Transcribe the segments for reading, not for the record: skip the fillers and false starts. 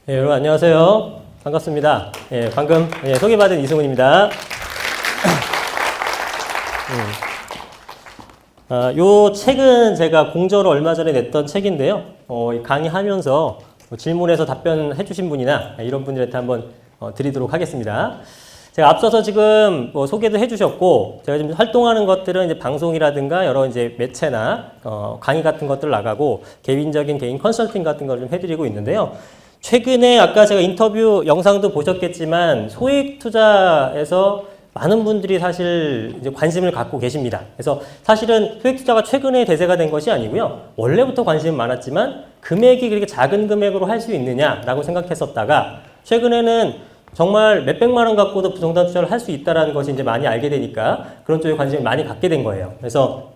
네, 여러분 안녕하세요. 반갑습니다. 방금 소개받은 이승훈입니다. 요 책은 제가 공저로 얼마 전에 냈던 책인데요. 강의하면서 질문해서 답변해 주신 분이나 이런 분들한테 한번 드리도록 하겠습니다. 제가 앞서서 지금 소개도 해주셨고, 제가 지금 활동하는 것들은 이제 방송이라든가 여러 이제 매체나 강의 같은 것들 나가고 개인 컨설팅 같은 걸 좀 해드리고 있는데요. 최근에 아까 제가 인터뷰 영상도 보셨겠지만 소액 투자에서 많은 분들이 사실 이제 관심을 갖고 계십니다. 그래서 사실은 소액 투자가 최근에 대세가 된 것이 아니고요. 원래부터 관심은 많았지만 금액이 그렇게 작은 금액으로 할 수 있느냐라고 생각했었다가 최근에는 정말 몇백만 원 갖고도 부동산 투자를 할 수 있다는 것이 이제 많이 알게 되니까 그런 쪽에 관심을 많이 갖게 된 거예요. 그래서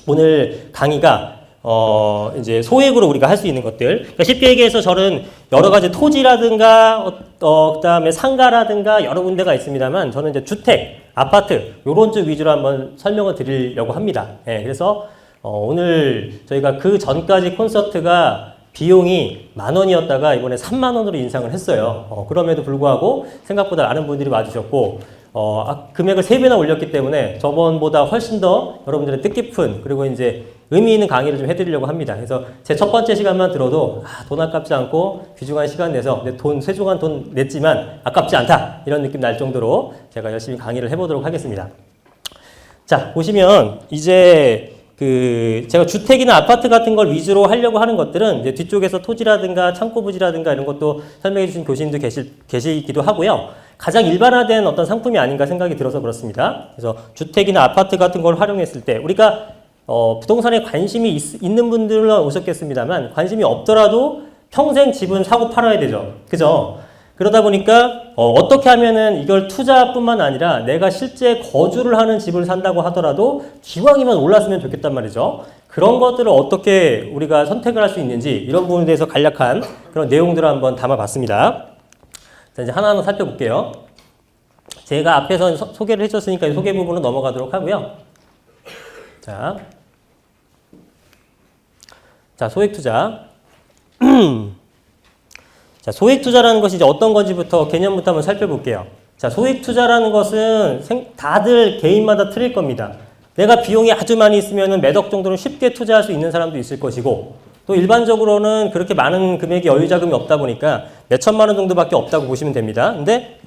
오늘 강의가 이제 소액으로 우리가 할 수 있는 것들. 그러니까 쉽게 얘기해서 저는 여러 가지 토지라든가, 그다음에 상가라든가 여러 군데가 있습니다만 저는 이제 주택, 아파트, 요런 쪽 위주로 한번 설명을 드리려고 합니다. 그래서 오늘 저희가 그 전까지 콘서트가 비용이 10,000원이었다가 이번에 30,000원으로 인상을 했어요. 그럼에도 불구하고 생각보다 많은 분들이 와주셨고, 금액을 3배나 올렸기 때문에 저번보다 훨씬 더 여러분들의 뜻깊은 그리고 이제 의미 있는 강의를 좀 해드리려고 합니다. 그래서 제 첫 번째 시간만 들어도 돈 아깝지 않고 귀중한 시간 내서 소중한 돈 냈지만 아깝지 않다 이런 느낌 날 정도로 제가 열심히 강의를 해보도록 하겠습니다. 자, 보시면 이제 제가 주택이나 아파트 같은 걸 위주로 하려고 하는 것들은 이제 뒤쪽에서 토지라든가 창고 부지라든가 이런 것도 설명해 주신 교수님도 계시기도 하고요. 가장 일반화된 어떤 상품이 아닌가 생각이 들어서 그렇습니다. 그래서 주택이나 아파트 같은 걸 활용했을 때 우리가 부동산에 관심이 있는 분들은 오셨겠습니다만 관심이 없더라도 평생 집은 사고 팔아야 되죠. 그죠? 그러다 보니까 어떻게 하면은 이걸 투자뿐만 아니라 내가 실제 거주를 하는 집을 산다고 하더라도 기왕이면 올랐으면 좋겠단 말이죠. 그런 것들을 어떻게 우리가 선택을 할 수 있는지 이런 부분에 대해서 간략한 그런 내용들을 한번 담아봤습니다. 자, 이제 하나하나 살펴볼게요. 제가 앞에서 소개를 해줬으니까 소개 부분은 넘어가도록 하고요. 자, 소액 투자. 자, 소액 투자라는 것이 이제 어떤 건지부터 개념부터 한번 살펴볼게요. 자, 소액 투자라는 것은 다들 개인마다 틀릴 겁니다. 내가 비용이 아주 많이 있으면 몇억 정도는 쉽게 투자할 수 있는 사람도 있을 것이고 또 일반적으로는 그렇게 많은 금액의 여유 자금이 없다 보니까 몇천만 원 정도밖에 없다고 보시면 됩니다. 근데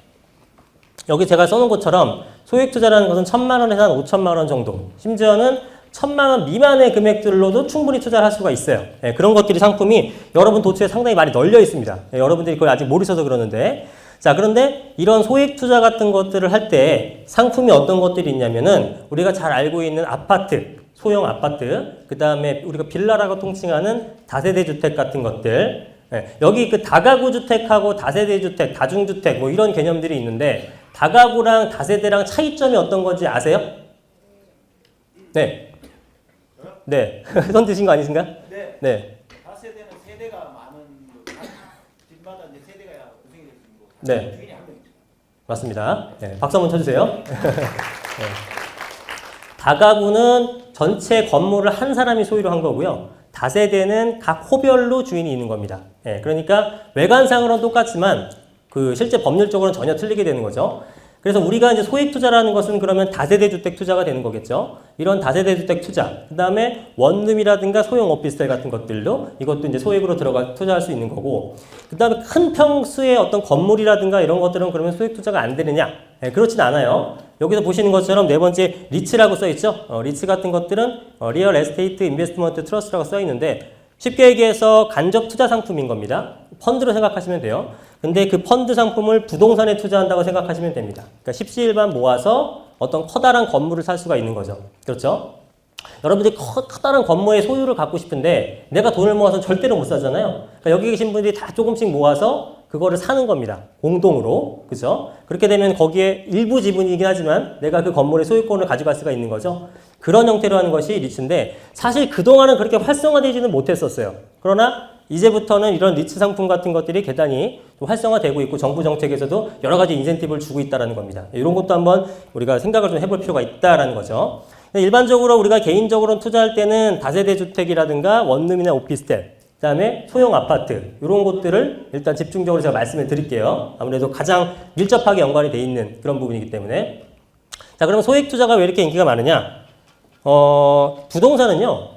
여기 제가 써놓은 것처럼 소액 투자라는 것은 1,000만 원에서 한 5천만 원 정도, 심지어는 1,000만 원 미만의 금액들로도 충분히 투자를 할 수가 있어요. 그런 것들이 상품이 여러분 도처에 상당히 많이 널려 있습니다. 여러분들이 그걸 아직 모르셔서 그러는데, 자, 그런데 이런 소액 투자 같은 것들을 할 때 상품이 어떤 것들이 있냐면은 우리가 잘 알고 있는 아파트, 소형 아파트, 그 다음에 우리가 빌라라고 통칭하는 다세대 주택 같은 것들, 여기 그 다가구 주택하고 다세대 주택, 다중주택 뭐 이런 개념들이 있는데 다가구랑 다세대랑 차이점이 어떤 건지 아세요? 네. 네. 손 드신 거 아니신가? 네. 네. 다세대는 세대가 많은 집마다 이제 세대가 구성이 되어 있고 네. 주인이 한 명이죠. 맞습니다. 네. 박수 한번 쳐주세요. 네. 다가구는 전체 건물을 한 사람이 소유로 한 거고요. 다세대는 각 호별로 주인이 있는 겁니다. 그러니까 외관상으로는 똑같지만 실제 법률적으로는 전혀 틀리게 되는 거죠. 그래서 우리가 이제 소액 투자라는 것은 그러면 다세대 주택 투자가 되는 거겠죠. 이런 다세대 주택 투자, 그 다음에 원룸이라든가 소형 오피스텔 같은 것들도 이것도 이제 소액으로 들어가 투자할 수 있는 거고, 그 다음에 큰 평수의 어떤 건물이라든가 이런 것들은 그러면 소액 투자가 안 되느냐? 그렇진 않아요. 여기서 보시는 것처럼 네 번째 리츠라고 써 있죠. 리츠 같은 것들은 리얼 에스테이트 인베스트먼트 트러스트라고 써 있는데 쉽게 얘기해서 간접 투자 상품인 겁니다. 펀드로 생각하시면 돼요. 근데 그 펀드 상품을 부동산에 투자한다고 생각하시면 됩니다. 그러니까 십시일반 모아서 어떤 커다란 건물을 살 수가 있는 거죠. 그렇죠? 여러분들이 커다란 건물의 소유를 갖고 싶은데 내가 돈을 모아서 절대로 못 사잖아요. 그러니까 여기 계신 분들이 다 조금씩 모아서 그거를 사는 겁니다. 공동으로. 그죠? 그렇게 되면 거기에 일부 지분이긴 하지만 내가 그 건물의 소유권을 가져갈 수가 있는 거죠. 그런 형태로 하는 것이 리츠인데 사실 그동안은 그렇게 활성화되지는 못했었어요. 그러나 이제부터는 이런 리츠 상품 같은 것들이 대단히 활성화되고 있고 정부 정책에서도 여러 가지 인센티브를 주고 있다는 겁니다. 이런 것도 한번 우리가 생각을 좀 해볼 필요가 있다는 거죠. 일반적으로 우리가 개인적으로 투자할 때는 다세대 주택이라든가 원룸이나 오피스텔 그다음에 소형 아파트 이런 곳들을 일단 집중적으로 제가 말씀을 드릴게요. 아무래도 가장 밀접하게 연관이 돼 있는 그런 부분이기 때문에. 자, 그럼 소액 투자가 왜 이렇게 인기가 많으냐? 부동산은요,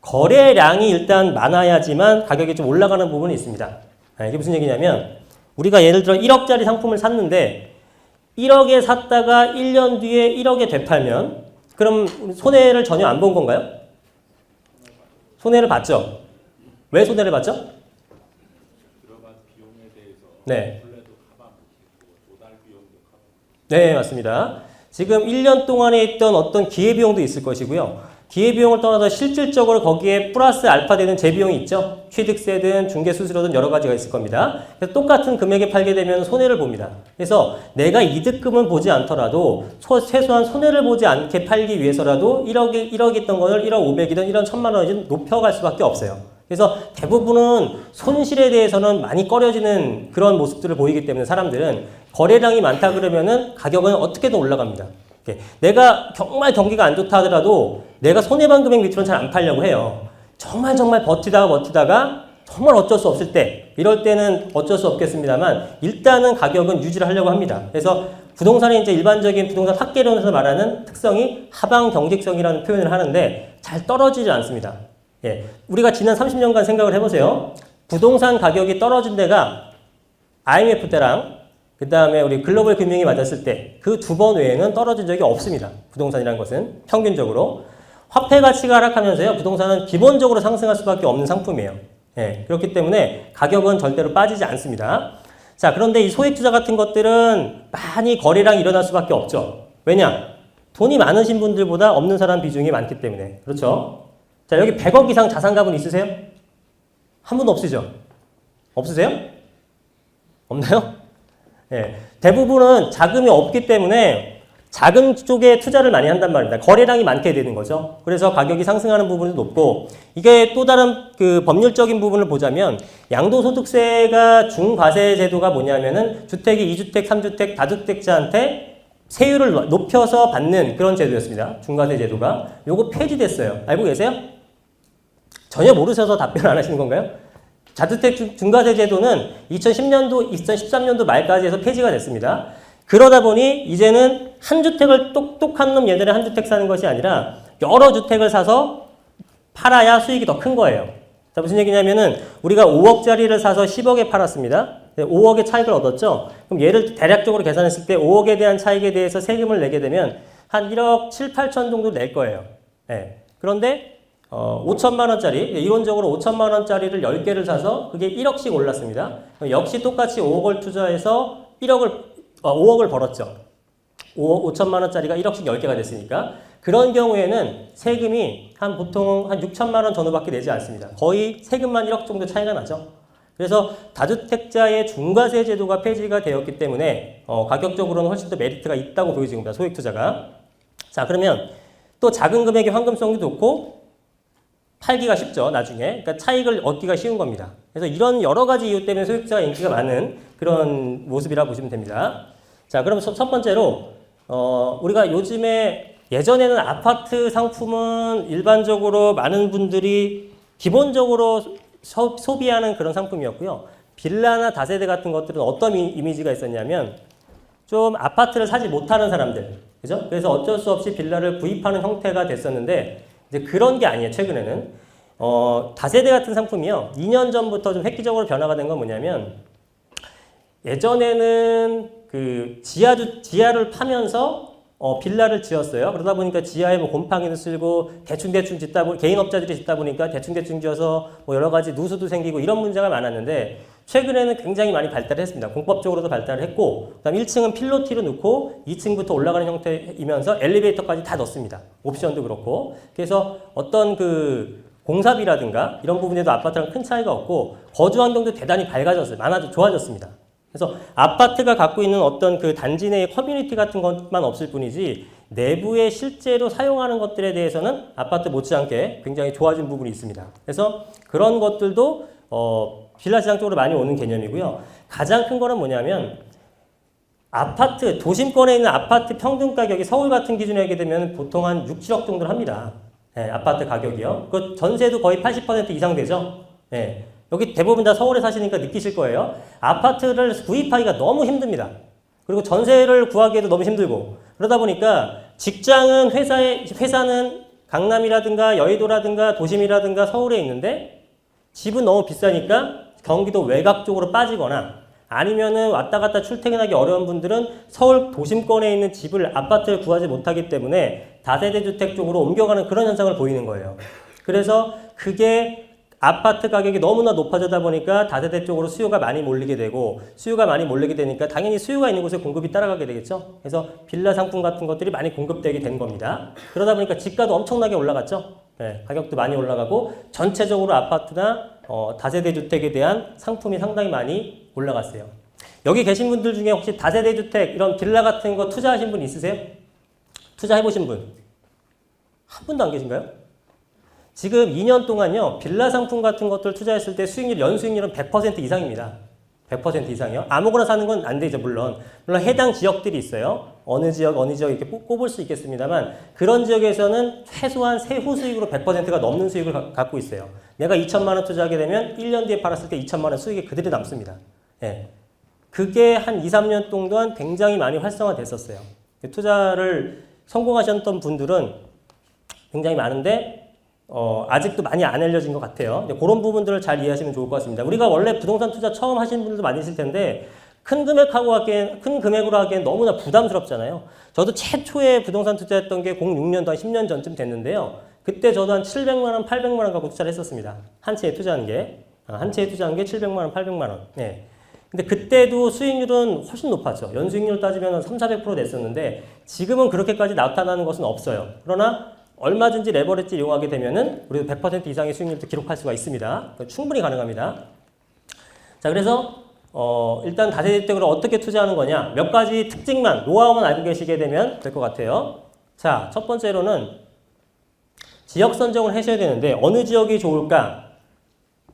거래량이 일단 많아야지만 가격이 좀 올라가는 부분이 있습니다. 이게 무슨 얘기냐면, 우리가 예를 들어 1억짜리 상품을 샀는데, 1억에 샀다가 1년 뒤에 1억에 되팔면, 그럼 손해를 전혀 안 본 건가요? 손해를 봤죠? 왜 손해를 봤죠? 들어간 비용에 대해서 네. 원래도 가방이고 조달 비용도 가방. 네, 맞습니다. 지금 1년 동안에 있던 어떤 기회비용도 있을 것이고요. 기회비용을 떠나서 실질적으로 거기에 플러스 알파 되는 재비용이 있죠. 취득세든 중개수수료든 여러 가지가 있을 겁니다. 그래서 똑같은 금액에 팔게 되면 손해를 봅니다. 그래서 내가 이득금은 보지 않더라도 최소한 손해를 보지 않게 팔기 위해서라도 1억 있던 거를 1억 500이든 1억 1000만 원이든 높여갈 수밖에 없어요. 그래서 대부분은 손실에 대해서는 많이 꺼려지는 그런 모습들을 보이기 때문에 사람들은 거래량이 많다 그러면은 가격은 어떻게든 올라갑니다. 내가 정말 경기가 안 좋다 하더라도 내가 손해반 금액 밑으로는 잘 안 팔려고 해요. 정말 버티다가 정말 어쩔 수 없을 때, 이럴 때는 어쩔 수 없겠습니다만 일단은 가격은 유지를 하려고 합니다. 그래서 부동산의 이제 일반적인 부동산 학계론에서 말하는 특성이 하방 경직성이라는 표현을 하는데 잘 떨어지지 않습니다. 예, 우리가 지난 30년간 생각을 해보세요. 부동산 가격이 떨어진 데가 IMF 때랑 그 다음에 우리 글로벌 금융이 맞았을 때 그 두 번 외에는 떨어진 적이 없습니다. 부동산이라는 것은 평균적으로. 화폐 가치가 하락하면서요, 부동산은 기본적으로 상승할 수밖에 없는 상품이에요. 예, 그렇기 때문에 가격은 절대로 빠지지 않습니다. 자, 그런데 이 소액 투자 같은 것들은 많이 거래량이 일어날 수밖에 없죠. 왜냐? 돈이 많으신 분들보다 없는 사람 비중이 많기 때문에. 그렇죠? 자, 여기 100억 이상 자산가분 있으세요? 한 분도 없으시죠? 없으세요? 없나요? 예, 대부분은 자금이 없기 때문에 자금 쪽에 투자를 많이 한단 말입니다. 거래량이 많게 되는 거죠. 그래서 가격이 상승하는 부분이 높고, 이게 또 다른 그 법률적인 부분을 보자면 양도소득세가 중과세 제도가 뭐냐면은 주택이 2주택, 3주택, 다주택자한테 세율을 높여서 받는 그런 제도였습니다. 중과세 제도가. 요거 폐지됐어요. 알고 계세요? 전혀 모르셔서 답변 안 하시는 건가요? 다주택 중과세 제도는 2010년도, 2013년도 말까지 해서 폐지가 됐습니다. 그러다 보니 이제는 한 주택을 똑똑한 놈 얘들은 한 주택 사는 것이 아니라 여러 주택을 사서 팔아야 수익이 더 큰 거예요. 자, 무슨 얘기냐면은 우리가 5억짜리를 사서 10억에 팔았습니다. 5억의 차익을 얻었죠. 그럼 얘를 대략적으로 계산했을 때 5억에 대한 차익에 대해서 세금을 내게 되면 한 1억 7, 8천 정도 낼 거예요. 네. 그런데 5천만 원짜리, 이론적으로 5천만 원짜리를 10개를 사서 그게 1억씩 올랐습니다. 역시 똑같이 5억을 투자해서 5억을 벌었죠. 5천만 원짜리가 1억씩 10개가 됐으니까. 그런 경우에는 세금이 보통 한 6천만 원 전후밖에 내지 않습니다. 거의 세금만 1억 정도 차이가 나죠. 그래서 다주택자의 중과세 제도가 폐지가 되었기 때문에 가격적으로는 훨씬 더 메리트가 있다고 보여집니다. 소액 투자가. 자, 그러면 또 작은 금액의 환금성도 좋고 팔기가 쉽죠, 나중에. 그러니까 차익을 얻기가 쉬운 겁니다. 그래서 이런 여러 가지 이유 때문에 소액 투자가 인기가 많은 그런 모습이라고 보시면 됩니다. 자, 그럼 첫 번째로 우리가 요즘에 예전에는 아파트 상품은 일반적으로 많은 분들이 기본적으로 소비하는 그런 상품이었고요. 빌라나 다세대 같은 것들은 어떤 이미지가 있었냐면 좀 아파트를 사지 못하는 사람들, 그죠? 그래서 어쩔 수 없이 빌라를 구입하는 형태가 됐었는데 이제 그런 게 아니에요. 최근에는 다세대 같은 상품이요. 2년 전부터 좀 획기적으로 변화가 된 건 뭐냐면 예전에는 그 지하를 파면서 빌라를 지었어요. 그러다 보니까 지하에 뭐 곰팡이도 쓸고 대충 개인업자들이 짓다 보니까 대충 지어서 뭐 여러 가지 누수도 생기고 이런 문제가 많았는데 최근에는 굉장히 많이 발달했습니다. 공법적으로도 발달을 했고, 그다음 1층은 필로티로 넣고 2층부터 올라가는 형태이면서 엘리베이터까지 다 넣습니다. 옵션도 그렇고. 그래서 어떤 그 공사비라든가 이런 부분에도 아파트랑 큰 차이가 없고 거주 환경도 대단히 밝아졌어요. 좋아졌습니다. 그래서 아파트가 갖고 있는 어떤 그 단지 내의 커뮤니티 같은 것만 없을 뿐이지 내부에 실제로 사용하는 것들에 대해서는 아파트 못지않게 굉장히 좋아진 부분이 있습니다. 그래서 그런 것들도 빌라 시장 쪽으로 많이 오는 개념이고요. 가장 큰 거는 뭐냐면 아파트, 도심권에 있는 아파트 평균 가격이 서울 같은 기준에 하게 되면 보통 한 6, 7억 정도를 합니다. 네, 아파트 가격이요. 그 전세도 거의 80% 이상 되죠. 네. 여기 대부분 다 서울에 사시니까 느끼실 거예요. 아파트를 구입하기가 너무 힘듭니다. 그리고 전세를 구하기에도 너무 힘들고 그러다 보니까 직장은 회사는 강남이라든가 여의도라든가 도심이라든가 서울에 있는데 집은 너무 비싸니까 경기도 외곽 쪽으로 빠지거나 아니면은 왔다 갔다 출퇴근하기 어려운 분들은 서울 도심권에 있는 집을 아파트를 구하지 못하기 때문에 다세대 주택 쪽으로 옮겨가는 그런 현상을 보이는 거예요. 그래서 그게 아파트 가격이 너무나 높아지다 보니까 다세대 쪽으로 수요가 많이 몰리게 되고 수요가 많이 몰리게 되니까 당연히 수요가 있는 곳에 공급이 따라가게 되겠죠. 그래서 빌라 상품 같은 것들이 많이 공급되게 된 겁니다. 그러다 보니까 집가도 엄청나게 올라갔죠. 네, 가격도 많이 올라가고 전체적으로 아파트나 다세대 주택에 대한 상품이 상당히 많이 올라갔어요. 여기 계신 분들 중에 혹시 다세대 주택 이런 빌라 같은 거 투자하신 분 있으세요? 투자해보신 분? 한 분도 안 계신가요? 지금 2년 동안요, 빌라 상품 같은 것들 투자했을 때 연수익률은 100% 이상입니다. 100% 이상이요. 아무거나 사는 건 안 되죠, 물론. 물론 해당 지역들이 있어요. 어느 지역 이렇게 꼽을 수 있겠습니다만, 그런 지역에서는 최소한 세후 수익으로 100%가 넘는 수익을 갖고 있어요. 내가 2천만 원 투자하게 되면 1년 뒤에 팔았을 때 2천만 원 수익이 그대로 남습니다. 예. 그게 한 2, 3년 동안 굉장히 많이 활성화됐었어요. 투자를 성공하셨던 분들은 굉장히 많은데, 아직도 많이 안 알려진 것 같아요. 그런 부분들을 잘 이해하시면 좋을 것 같습니다. 우리가 원래 부동산 투자 처음 하시는 분들도 많으실 텐데 큰 금액으로 하기엔 너무나 부담스럽잖아요. 저도 최초에 부동산 투자했던 게 06년도 한 10년 전쯤 됐는데요. 그때 저도 한 700만 원, 800만 원 갖고 투자를 했었습니다. 한 채에 투자한 게 700만 원, 800만 원. 네. 근데 그때도 수익률은 훨씬 높았죠. 연수익률 따지면 3, 400% 냈었는데 지금은 그렇게까지 나타나는 것은 없어요. 그러나 얼마든지 레버리지 이용하게 되면은 우리도 100% 이상의 수익률도 기록할 수가 있습니다. 충분히 가능합니다. 자, 그래서 일단 다세대주택으로 어떻게 투자하는 거냐? 몇 가지 특징만, 노하우만 알고 계시게 되면 될 것 같아요. 자, 첫 번째로는 지역 선정을 하셔야 되는데 어느 지역이 좋을까?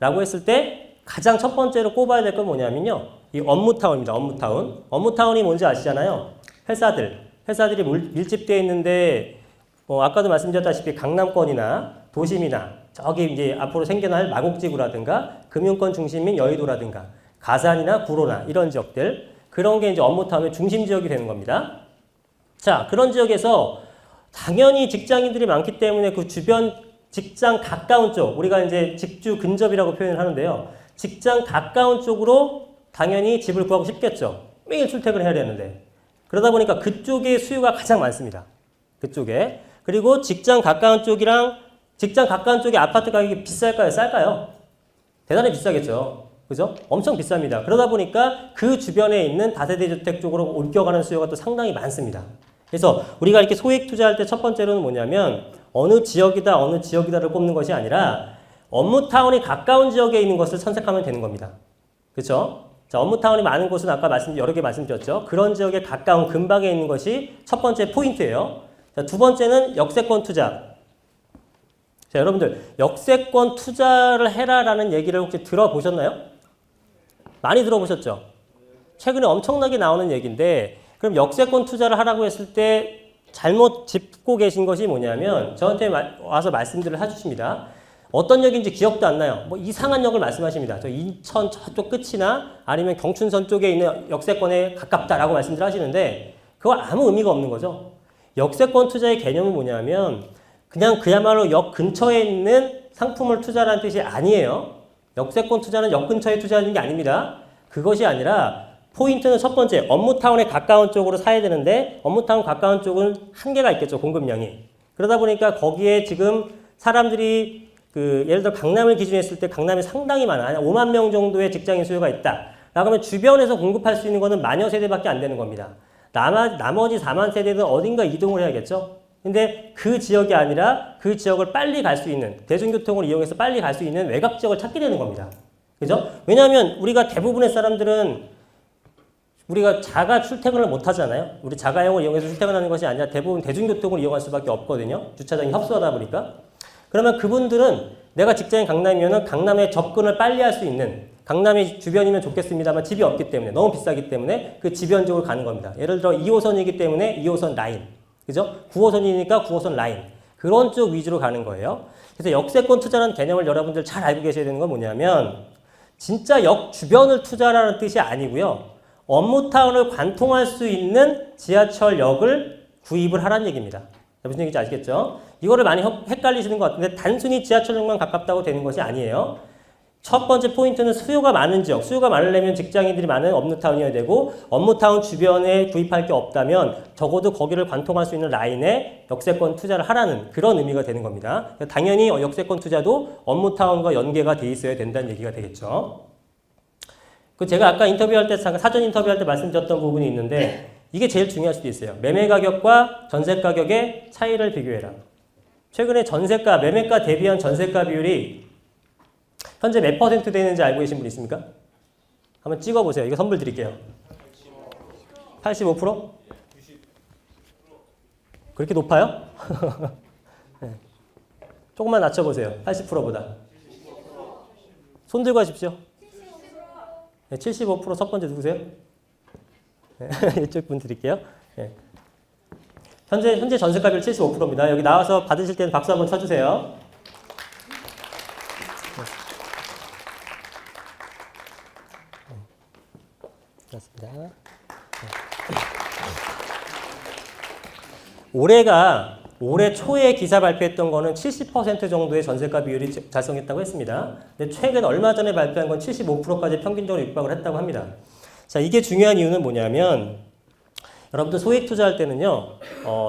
라고 했을 때 가장 첫 번째로 꼽아야 될 건 뭐냐면요. 이 업무타운입니다. 업무타운. 업무타운이 뭔지 아시잖아요. 회사들이 밀집되어 있는데 아까도 말씀드렸다시피 강남권이나 도심이나 저기 이제 앞으로 생겨날 마곡지구라든가 금융권 중심인 여의도라든가 가산이나 구로나 이런 지역들 그런 게 이제 업무타운의 중심 지역이 되는 겁니다. 자, 그런 지역에서 당연히 직장인들이 많기 때문에 그 주변 직장 가까운 쪽 우리가 이제 직주 근접이라고 표현을 하는데요. 직장 가까운 쪽으로 당연히 집을 구하고 싶겠죠. 매일 출퇴근을 해야 되는데 그러다 보니까 그쪽에 수요가 가장 많습니다. 그쪽에. 그리고 직장 가까운 쪽에 아파트 가격이 비쌀까요? 쌀까요? 대단히 비싸겠죠. 그죠? 엄청 비쌉니다. 그러다 보니까 그 주변에 있는 다세대 주택 쪽으로 옮겨가는 수요가 또 상당히 많습니다. 그래서 우리가 이렇게 소액 투자할 때 첫 번째로는 뭐냐면 어느 지역이다를 꼽는 것이 아니라 업무타운이 가까운 지역에 있는 것을 선택하면 되는 겁니다. 그렇죠? 자, 업무타운이 많은 곳은 아까 여러 개 말씀드렸죠. 그런 지역에 가까운 근방에 있는 것이 첫 번째 포인트예요. 자, 두 번째는 역세권 투자. 자, 여러분들 역세권 투자를 해라라는 얘기를 혹시 들어보셨나요? 많이 들어보셨죠? 최근에 엄청나게 나오는 얘기인데 그럼 역세권 투자를 하라고 했을 때 잘못 짚고 계신 것이 뭐냐면 저한테 와서 말씀들을 해주십니다. 어떤 역인지 기억도 안 나요. 뭐 이상한 역을 말씀하십니다. 저 인천 저쪽 끝이나 아니면 경춘선 쪽에 있는 역세권에 가깝다라고 말씀들 하시는데 그거 아무 의미가 없는 거죠. 역세권 투자의 개념은 뭐냐면 그냥 그야말로 역 근처에 있는 상품을 투자라는 뜻이 아니에요. 역세권 투자는 역 근처에 투자하는 게 아닙니다. 그것이 아니라 포인트는 첫 번째 업무타운에 가까운 쪽으로 사야 되는데 업무타운 가까운 쪽은 한계가 있겠죠. 공급량이. 그러다 보니까 거기에 지금 사람들이 예를 들어 강남을 기준으로 했을 때 강남이 상당히 많아요. 5만 명 정도의 직장인 수요가 있다. 라고 하면 주변에서 공급할 수 있는 거는 만여 세대밖에 안 되는 겁니다. 나머지 4만 세대는 어딘가 이동을 해야겠죠. 근데 그 지역이 아니라 그 지역을 빨리 갈 수 있는 대중교통을 이용해서 빨리 갈 수 있는 외곽 지역을 찾게 되는 겁니다. 그죠? 왜냐하면 우리가 대부분의 사람들은 우리가 자가 출퇴근을 못 하잖아요. 우리 자가용을 이용해서 출퇴근하는 것이 아니라 대부분 대중교통을 이용할 수밖에 없거든요. 주차장이 협소하다 보니까. 그러면 그분들은 내가 직장인 강남이면 강남에 접근을 빨리 할 수 있는 강남이 주변이면 좋겠습니다만 집이 없기 때문에 너무 비싸기 때문에 그 주변 쪽으로 가는 겁니다. 예를 들어 2호선이기 때문에 2호선 라인, 그죠? 9호선이니까 9호선 라인 그런 쪽 위주로 가는 거예요. 그래서 역세권 투자라는 개념을 여러분들 잘 알고 계셔야 되는 건 뭐냐면 진짜 역 주변을 투자라는 뜻이 아니고요. 업무타운을 관통할 수 있는 지하철역을 구입을 하라는 얘기입니다. 무슨 얘기인지 아시겠죠? 이거를 많이 헷갈리시는 것 같은데 단순히 지하철역만 가깝다고 되는 것이 아니에요. 첫 번째 포인트는 수요가 많은 지역, 수요가 많으려면 직장인들이 많은 업무타운이어야 되고 업무타운 주변에 구입할 게 없다면 적어도 거기를 관통할 수 있는 라인에 역세권 투자를 하라는 그런 의미가 되는 겁니다. 당연히 역세권 투자도 업무타운과 연계가 돼 있어야 된다는 얘기가 되겠죠. 그 제가 아까 인터뷰할 때 사전 인터뷰할 때 말씀드렸던 부분이 있는데 이게 제일 중요할 수도 있어요. 매매 가격과 전세 가격의 차이를 비교해라. 최근에 전세가, 매매가 대비한 전세가 비율이 현재 몇 퍼센트 되는지 알고 계신 분 있습니까? 한번 찍어보세요. 이거 선물 드릴게요. 85%? 그렇게 높아요? 네. 조금만 낮춰보세요. 80%보다. 손 들고 하십시오. 네, 75%첫 번째 누구세요? 네, 이쪽 분 드릴게요. 네. 현재 전세가 비율 75%입니다. 여기 나와서 받으실 때는 박수 한번 쳐주세요. 그렇습니다. 올해 초에 기사 발표했던 거는 70% 정도의 전세가 비율이 달성했다고 했습니다. 근데 최근 얼마 전에 발표한 건 75%까지 평균적으로 육박을 했다고 합니다. 자, 이게 중요한 이유는 뭐냐면 여러분들 소액 투자할 때는요,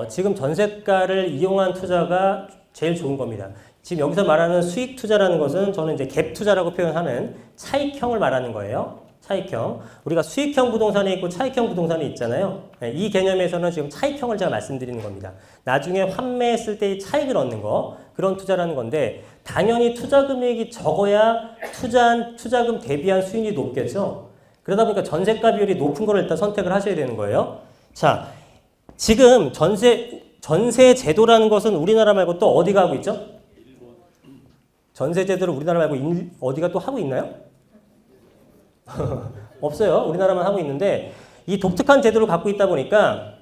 지금 전세가를 이용한 투자가 제일 좋은 겁니다. 지금 여기서 말하는 수익 투자라는 것은 저는 이제 갭 투자라고 표현하는 차익형을 말하는 거예요. 차익형. 우리가 수익형 부동산이 있고 차익형 부동산이 있잖아요. 이 개념에서는 지금 차익형을 제가 말씀드리는 겁니다. 나중에 환매했을 때의 차익을 얻는 거, 그런 투자라는 건데 당연히 투자 금액이 적어야 투자금 대비한 수익이 높겠죠. 그러다 보니까 전세가 비율이 높은 걸 일단 선택을 하셔야 되는 거예요. 자, 지금 전세 제도라는 것은 우리나라 말고 또 어디가 하고 있죠? 전세 제도를 우리나라 말고 어디가 또 하고 있나요? 없어요. 우리나라만 하고 있는데 이 독특한 제도를 갖고 있다 보니까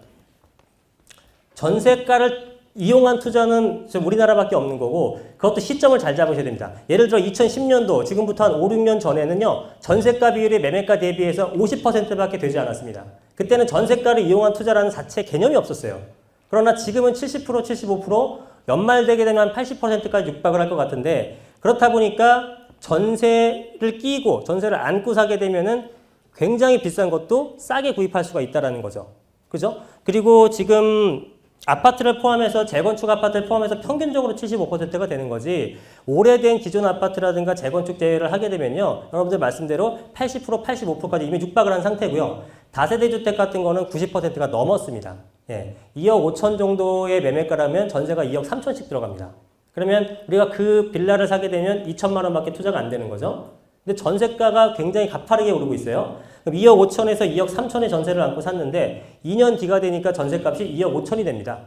전세가를 이용한 투자는 우리나라밖에 없는 거고 그것도 시점을 잘 잡으셔야 됩니다. 예를 들어 2010년도 지금부터 한 5, 6년 전에는요. 전세가 비율이 매매가 대비해서 50%밖에 되지 않았습니다. 그때는 전세가를 이용한 투자라는 자체 개념이 없었어요. 그러나 지금은 70%, 75% 연말 되게 되면 80%까지 육박을 할 것 같은데 그렇다 보니까 전세를 끼고 전세를 안고 사게 되면은 굉장히 비싼 것도 싸게 구입할 수가 있다라는 거죠. 그죠? 그리고 지금 아파트를 포함해서 재건축 아파트를 포함해서 평균적으로 75%가 되는 거지 오래된 기존 아파트라든가 재건축 제외를 하게 되면요. 여러분들 말씀대로 80%, 85%까지 이미 육박을 한 상태고요. 다세대 주택 같은 거는 90%가 넘었습니다. 예, 2억 5천 정도의 매매가라면 전세가 2억 3천씩 들어갑니다. 그러면 우리가 그 빌라를 사게 되면 2천만 원밖에 투자가 안 되는 거죠. 근데 전세가가 굉장히 가파르게 오르고 있어요. 그럼 2억 5천에서 2억 3천의 전세를 안고 샀는데 2년 뒤가 되니까 전세값이 2억 5천이 됩니다.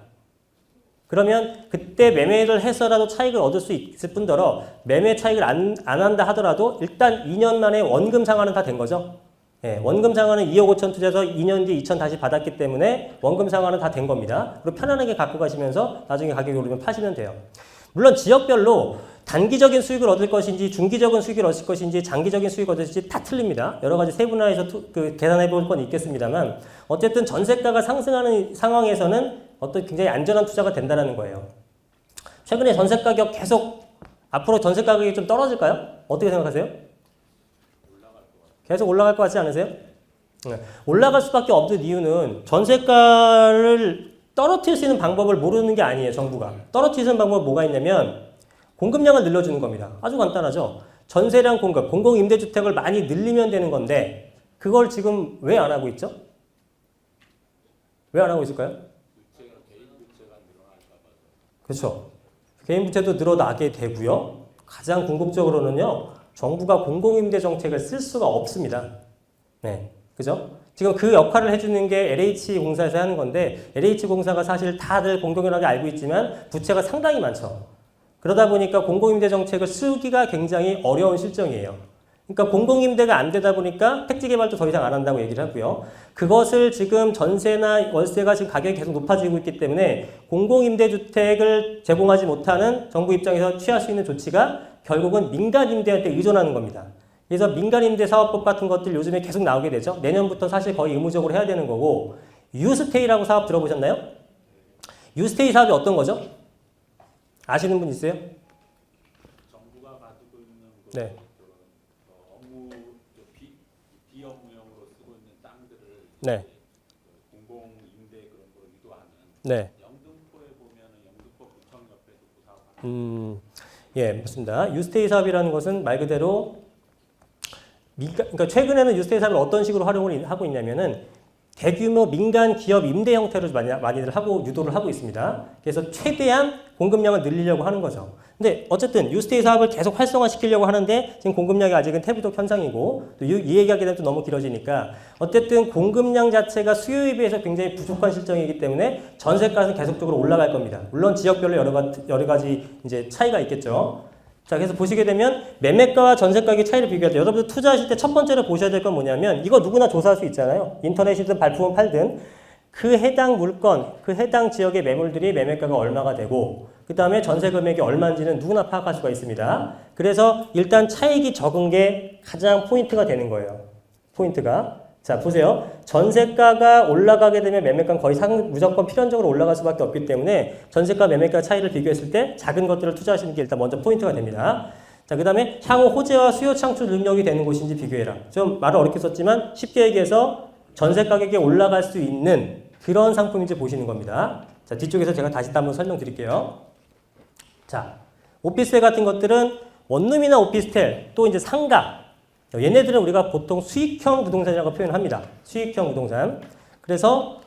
그러면 그때 매매를 해서라도 차익을 얻을 수 있을 뿐더러 매매 차익을 안 한다 하더라도 일단 2년 만에 원금 상환은 다 된 거죠. 예, 원금 상환은 2억 5천 투자해서 2년 뒤 2천 다시 받았기 때문에 원금 상환은 다 된 겁니다. 그리고 편안하게 갖고 가시면서 나중에 가격이 오르면 파시면 돼요. 물론 지역별로 단기적인 수익을 얻을 것인지 중기적인 수익을 얻을 것인지 장기적인 수익을 얻을 것인지 다 틀립니다. 여러 가지 세분화해서 계산해 볼 건 있겠습니다만 어쨌든 전세가가 상승하는 상황에서는 어떤 굉장히 안전한 투자가 된다는 거예요. 최근에 전세 가격 계속 앞으로 전세 가격이 좀 떨어질까요? 어떻게 생각하세요? 계속 올라갈 것 같지 않으세요? 올라갈 수밖에 없는 이유는 전세가를 떨어뜨릴 수 있는 방법을 모르는 게 아니에요, 정부가. 떨어뜨릴 수 있는 방법은 뭐가 있냐면 공급량을 늘려주는 겁니다. 아주 간단하죠. 전세량 공급, 공공임대주택을 많이 늘리면 되는 건데 그걸 지금 왜 안 하고 있죠? 왜 안 하고 있을까요? 그렇죠. 개인 부채도 늘어나게 되고요. 가장 궁극적으로는요. 정부가 공공임대 정책을 쓸 수가 없습니다. 네, 그죠? 지금 그 역할을 해주는 게 LH공사에서 하는 건데 LH공사가 사실 다들 공공연하게 알고 있지만 부채가 상당히 많죠. 그러다 보니까 공공임대 정책을 쓰기가 굉장히 어려운 실정이에요. 그러니까 공공임대가 안 되다 보니까 택지개발도 더 이상 안 한다고 얘기를 하고요. 그것을 지금 전세나 월세가 지금 가격이 계속 높아지고 있기 때문에 공공임대주택을 제공하지 못하는 정부 입장에서 취할 수 있는 조치가 결국은 민간임대한테 의존하는 겁니다. 그래서 민간임대사업법 같은 것들 요즘에 계속 나오게 되죠. 내년부터 사실 거의 의무적으로 해야 되는 거고 유스테이라고 사업 들어보셨나요? 유스테이 사업이 어떤 거죠? 아시는 분 있어요? 정부가 가지고 있는 그 네. 업무 비업무용으로 쓰고 있는 땅들을 네. 공공 임대 그런 걸 유도하는 네. 영등포에 보면은 영등포 구청 옆에도 그 사업하는 예, 맞습니다. 유스테이 사업이라는 것은 말 그대로 그러니까 최근에는 유스테이 사업을 어떤 식으로 활용을 하고 있냐면은 대규모 민간 기업 임대 형태로 많이들 하고 유도를 하고 있습니다. 그래서 최대한 공급량을 늘리려고 하는 거죠. 근데 어쨌든 유스테이 사업을 계속 활성화시키려고 하는데 지금 공급량이 아직은 태부족 현상이고 또 이 얘기하게 되면 또 너무 길어지니까 어쨌든 공급량 자체가 수요에 비해서 굉장히 부족한 실정이기 때문에 전세가는 계속적으로 올라갈 겁니다. 물론 지역별로 여러 가지 이제 차이가 있겠죠. 자, 그래서 보시게 되면 매매가와 전세가의 차이를 비교할 때 여러분들 투자하실 때 첫 번째로 보셔야 될 건 뭐냐면 이거 누구나 조사할 수 있잖아요. 인터넷이든 발품을 팔든 그 해당 물건, 그 해당 지역의 매물들이 매매가가 얼마가 되고 그 다음에 전세 금액이 얼마인지는 누구나 파악할 수가 있습니다. 그래서 일단 차익이 적은 게 가장 포인트가 되는 거예요. 포인트가. 자, 보세요. 전세가가 올라가게 되면 매매가는 거의 무조건 필연적으로 올라갈 수밖에 없기 때문에 전세가 매매가 차이를 비교했을 때 작은 것들을 투자하시는 게 일단 먼저 포인트가 됩니다. 자, 그 다음에 향후 호재와 수요 창출 능력이 되는 곳인지 비교해라. 좀 말을 어렵게 썼지만 쉽게 얘기해서 전세 가격이 올라갈 수 있는 그런 상품인지 보시는 겁니다. 자, 뒤쪽에서 제가 다시 한번 설명드릴게요. 자, 오피스텔 같은 것들은 원룸이나 오피스텔 또 이제 상가 얘네들은 우리가 보통 수익형 부동산이라고 표현합니다. 수익형 부동산. 그래서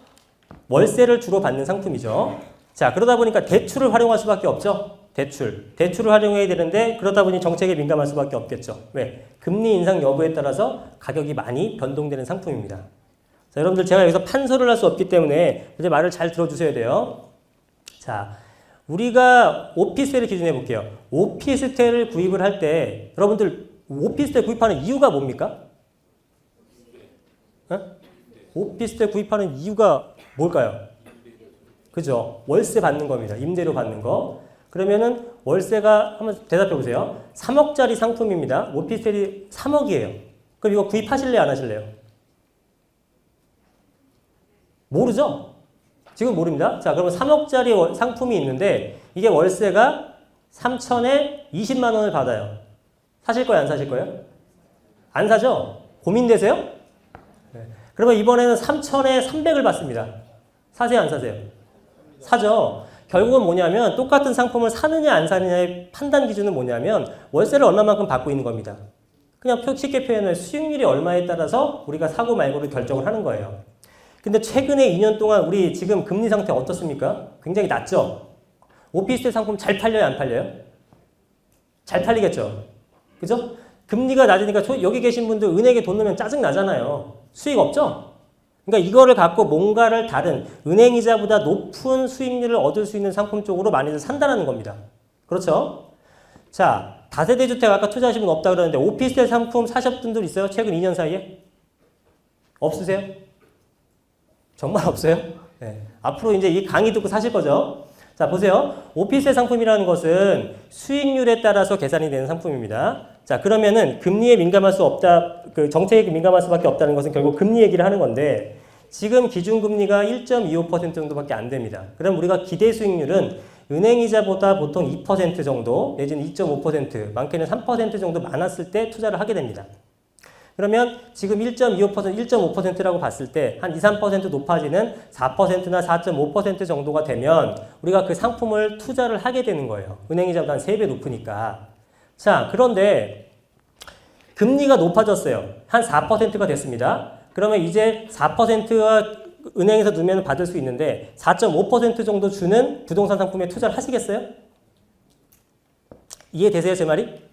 월세를 주로 받는 상품이죠. 자, 그러다 보니까 대출을 활용할 수밖에 없죠. 대출을 활용해야 되는데 그러다 보니 정책에 민감할 수밖에 없겠죠. 왜? 금리 인상 여부에 따라서 가격이 많이 변동되는 상품입니다. 자, 여러분들 제가 여기서 판서를 할 수 없기 때문에 이제 말을 잘 들어주셔야 돼요. 자, 우리가 오피스텔을 기준해 볼게요. 오피스텔을 구입을 할 때 여러분들 오피스텔 구입하는 이유가 뭡니까? 오피스텔 구입하는 이유가 뭘까요? 그죠? 월세 받는 겁니다. 임대료 받는 거. 그러면은 월세가 한번 대답해 보세요. 3억짜리 상품입니다. 오피스텔이 3억이에요. 그럼 이거 구입하실래요? 안 하실래요? 모르죠? 지금 모릅니다. 자, 그러면 3억짜리 상품이 있는데 이게 월세가 3천에 20만 원을 받아요. 사실 거예요? 안 사실 거예요? 안 사죠? 고민되세요? 네. 그러면 이번에는 3천에 300을 받습니다. 사세요? 안 사세요? 사죠. 결국은 뭐냐면 똑같은 상품을 사느냐 안 사느냐의 판단 기준은 뭐냐면 월세를 얼마만큼 받고 있는 겁니다. 그냥 쉽게 표현하면 수익률이 얼마에 따라서 우리가 사고 말고를 결정을 하는 거예요. 근데 최근에 2년 동안 우리 지금 금리 상태 어떻습니까? 굉장히 낮죠? 오피스텔 상품 잘 팔려요? 안 팔려요? 잘 팔리겠죠? 그죠? 금리가 낮으니까 여기 계신 분들 은행에 돈 넣으면 짜증 나잖아요. 수익 없죠? 그러니까 이거를 갖고 뭔가를 다른 은행이자보다 높은 수익률을 얻을 수 있는 상품 쪽으로 많이들 산다는 겁니다. 그렇죠? 자, 다세대 주택 아까 투자하신 분 없다 그러는데 오피스텔 상품 사셨던 분들 있어요? 최근 2년 사이에? 없으세요? 정말 없어요? 네. 앞으로 이제 이 강의 듣고 사실 거죠? 자, 보세요. 오피스텔 상품이라는 것은 수익률에 따라서 계산이 되는 상품입니다. 자, 그러면은 금리에 민감할 수 없다, 그 정책에 민감할 수밖에 없다는 것은 결국 금리 얘기를 하는 건데 지금 기준금리가 1.25% 정도밖에 안 됩니다. 그럼 우리가 기대 수익률은 은행이자보다 보통 2% 정도 내지는 2.5% 많게는 3% 정도 많았을 때 투자를 하게 됩니다. 그러면 지금 1.25%, 1.5%라고 봤을 때 한 2, 3% 높아지는 4%나 4.5% 정도가 되면 우리가 그 상품을 투자를 하게 되는 거예요. 은행이자보다 한 3배 높으니까. 자, 그런데 금리가 높아졌어요. 한 4%가 됐습니다. 그러면 이제 4%가 은행에서 넣으면 받을 수 있는데 4.5% 정도 주는 부동산 상품에 투자를 하시겠어요? 이해되세요, 제 말이?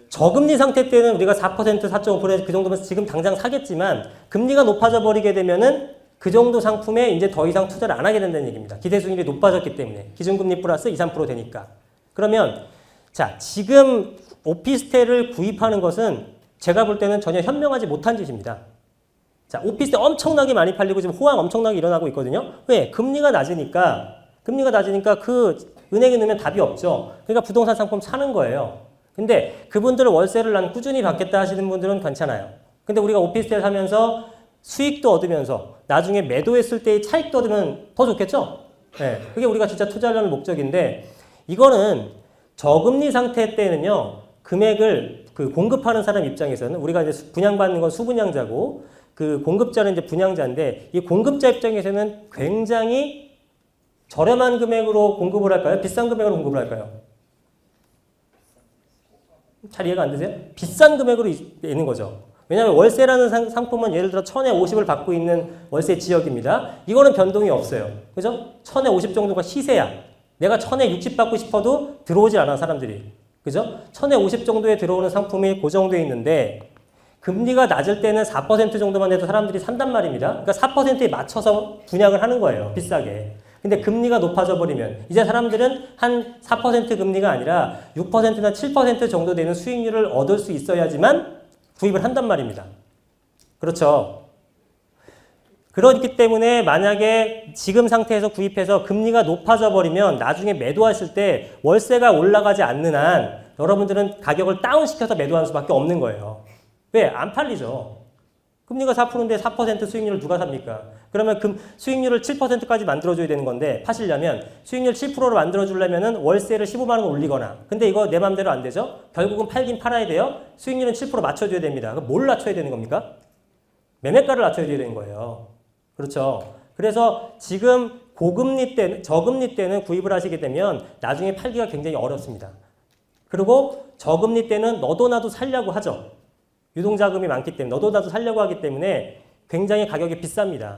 저금리 상태 때는 우리가 4%, 4.5% 그 정도면 지금 당장 사겠지만 금리가 높아져 버리게 되면은 그 정도 상품에 이제 더 이상 투자를 안 하게 된다는 얘기입니다. 기대 수익률이 높아졌기 때문에 기준금리 플러스 2, 3% 되니까. 그러면 자, 지금 오피스텔을 구입하는 것은 제가 볼 때는 전혀 현명하지 못한 짓입니다. 자, 오피스텔 엄청나게 많이 팔리고 지금 호황 엄청나게 일어나고 있거든요. 왜? 금리가 낮으니까 그 은행에 넣으면 답이 없죠. 그러니까 부동산 상품 사는 거예요. 근데 그분들은 월세를 난 꾸준히 받겠다 하시는 분들은 괜찮아요. 근데 우리가 오피스텔 사면서 수익도 얻으면서 나중에 매도했을 때의 차익도 얻으면 더 좋겠죠? 네, 그게 우리가 진짜 투자하려는 목적인데 이거는 저금리 상태 때는요. 금액을 그 공급하는 사람 입장에서는 우리가 이제 분양받는 건 수분양자고 그 공급자는 이제 분양자인데 이 공급자 입장에서는 굉장히 저렴한 금액으로 공급을 할까요? 비싼 금액으로 공급을 할까요? 잘 이해가 안 되세요? 비싼 금액으로 내는 거죠. 왜냐하면 월세라는 상품은 예를 들어 1000에 50을 받고 있는 월세 지역입니다. 이거는 변동이 없어요. 그죠? 1000에 50 정도가 시세야. 내가 1000에 60 받고 싶어도 들어오질 않아, 사람들이. 그죠? 1000에 50 정도에 들어오는 상품이 고정되어 있는데 금리가 낮을 때는 4% 정도만 해도 사람들이 산단 말입니다. 그러니까 4%에 맞춰서 분양을 하는 거예요. 비싸게. 근데 금리가 높아져 버리면 이제 사람들은 한 4% 금리가 아니라 6%나 7% 정도 되는 수익률을 얻을 수 있어야지만 구입을 한단 말입니다. 그렇죠? 그렇기 때문에 만약에 지금 상태에서 구입해서 금리가 높아져 버리면 나중에 매도하실 때 월세가 올라가지 않는 한 여러분들은 가격을 다운시켜서 매도할 수밖에 없는 거예요. 왜? 안 팔리죠. 금리가 4%인데 4% 수익률을 누가 삽니까? 그러면 수익률을 7%까지 만들어줘야 되는 건데 파시려면 수익률 7%로 만들어주려면 월세를 15만 원 올리거나 근데 이거 내 맘대로 안 되죠? 결국은 팔긴 팔아야 돼요. 수익률은 7% 맞춰줘야 됩니다. 그럼 뭘 낮춰야 되는 겁니까? 매매가를 낮춰야 되는 거예요. 그렇죠? 그래서 지금 고금리 때, 저금리 때는 구입을 하시게 되면 나중에 팔기가 굉장히 어렵습니다. 그리고 저금리 때는 너도 나도 살려고 하죠. 유동자금이 많기 때문에 너도 나도 살려고 하기 때문에 굉장히 가격이 비쌉니다.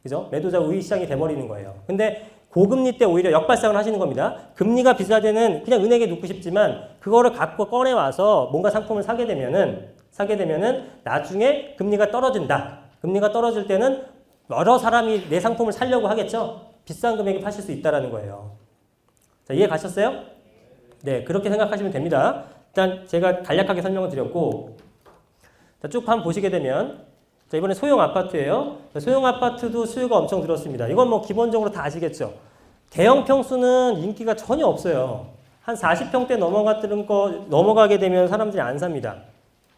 그죠? 매도자 우위 시장이 돼버리는 거예요. 근데 고금리 때 오히려 역발상을 하시는 겁니다. 금리가 비쌀 때는 그냥 은행에 놓고 싶지만 그거를 갖고 꺼내와서 뭔가 상품을 사게 되면은 나중에 금리가 떨어진다. 금리가 떨어질 때는 여러 사람이 내 상품을 사려고 하겠죠? 비싼 금액에 파실 수 있다는 거예요. 자, 이해 가셨어요? 네, 그렇게 생각하시면 됩니다. 일단 제가 간략하게 설명을 드렸고 자, 쭉 한번 보시게 되면 자, 이번에 소형 아파트예요. 소형 아파트도 수요가 엄청 늘었습니다. 이건 뭐 기본적으로 다 아시겠죠? 대형 평수는 인기가 전혀 없어요. 한 40평대 넘어가게 되면 사람들이 안 삽니다.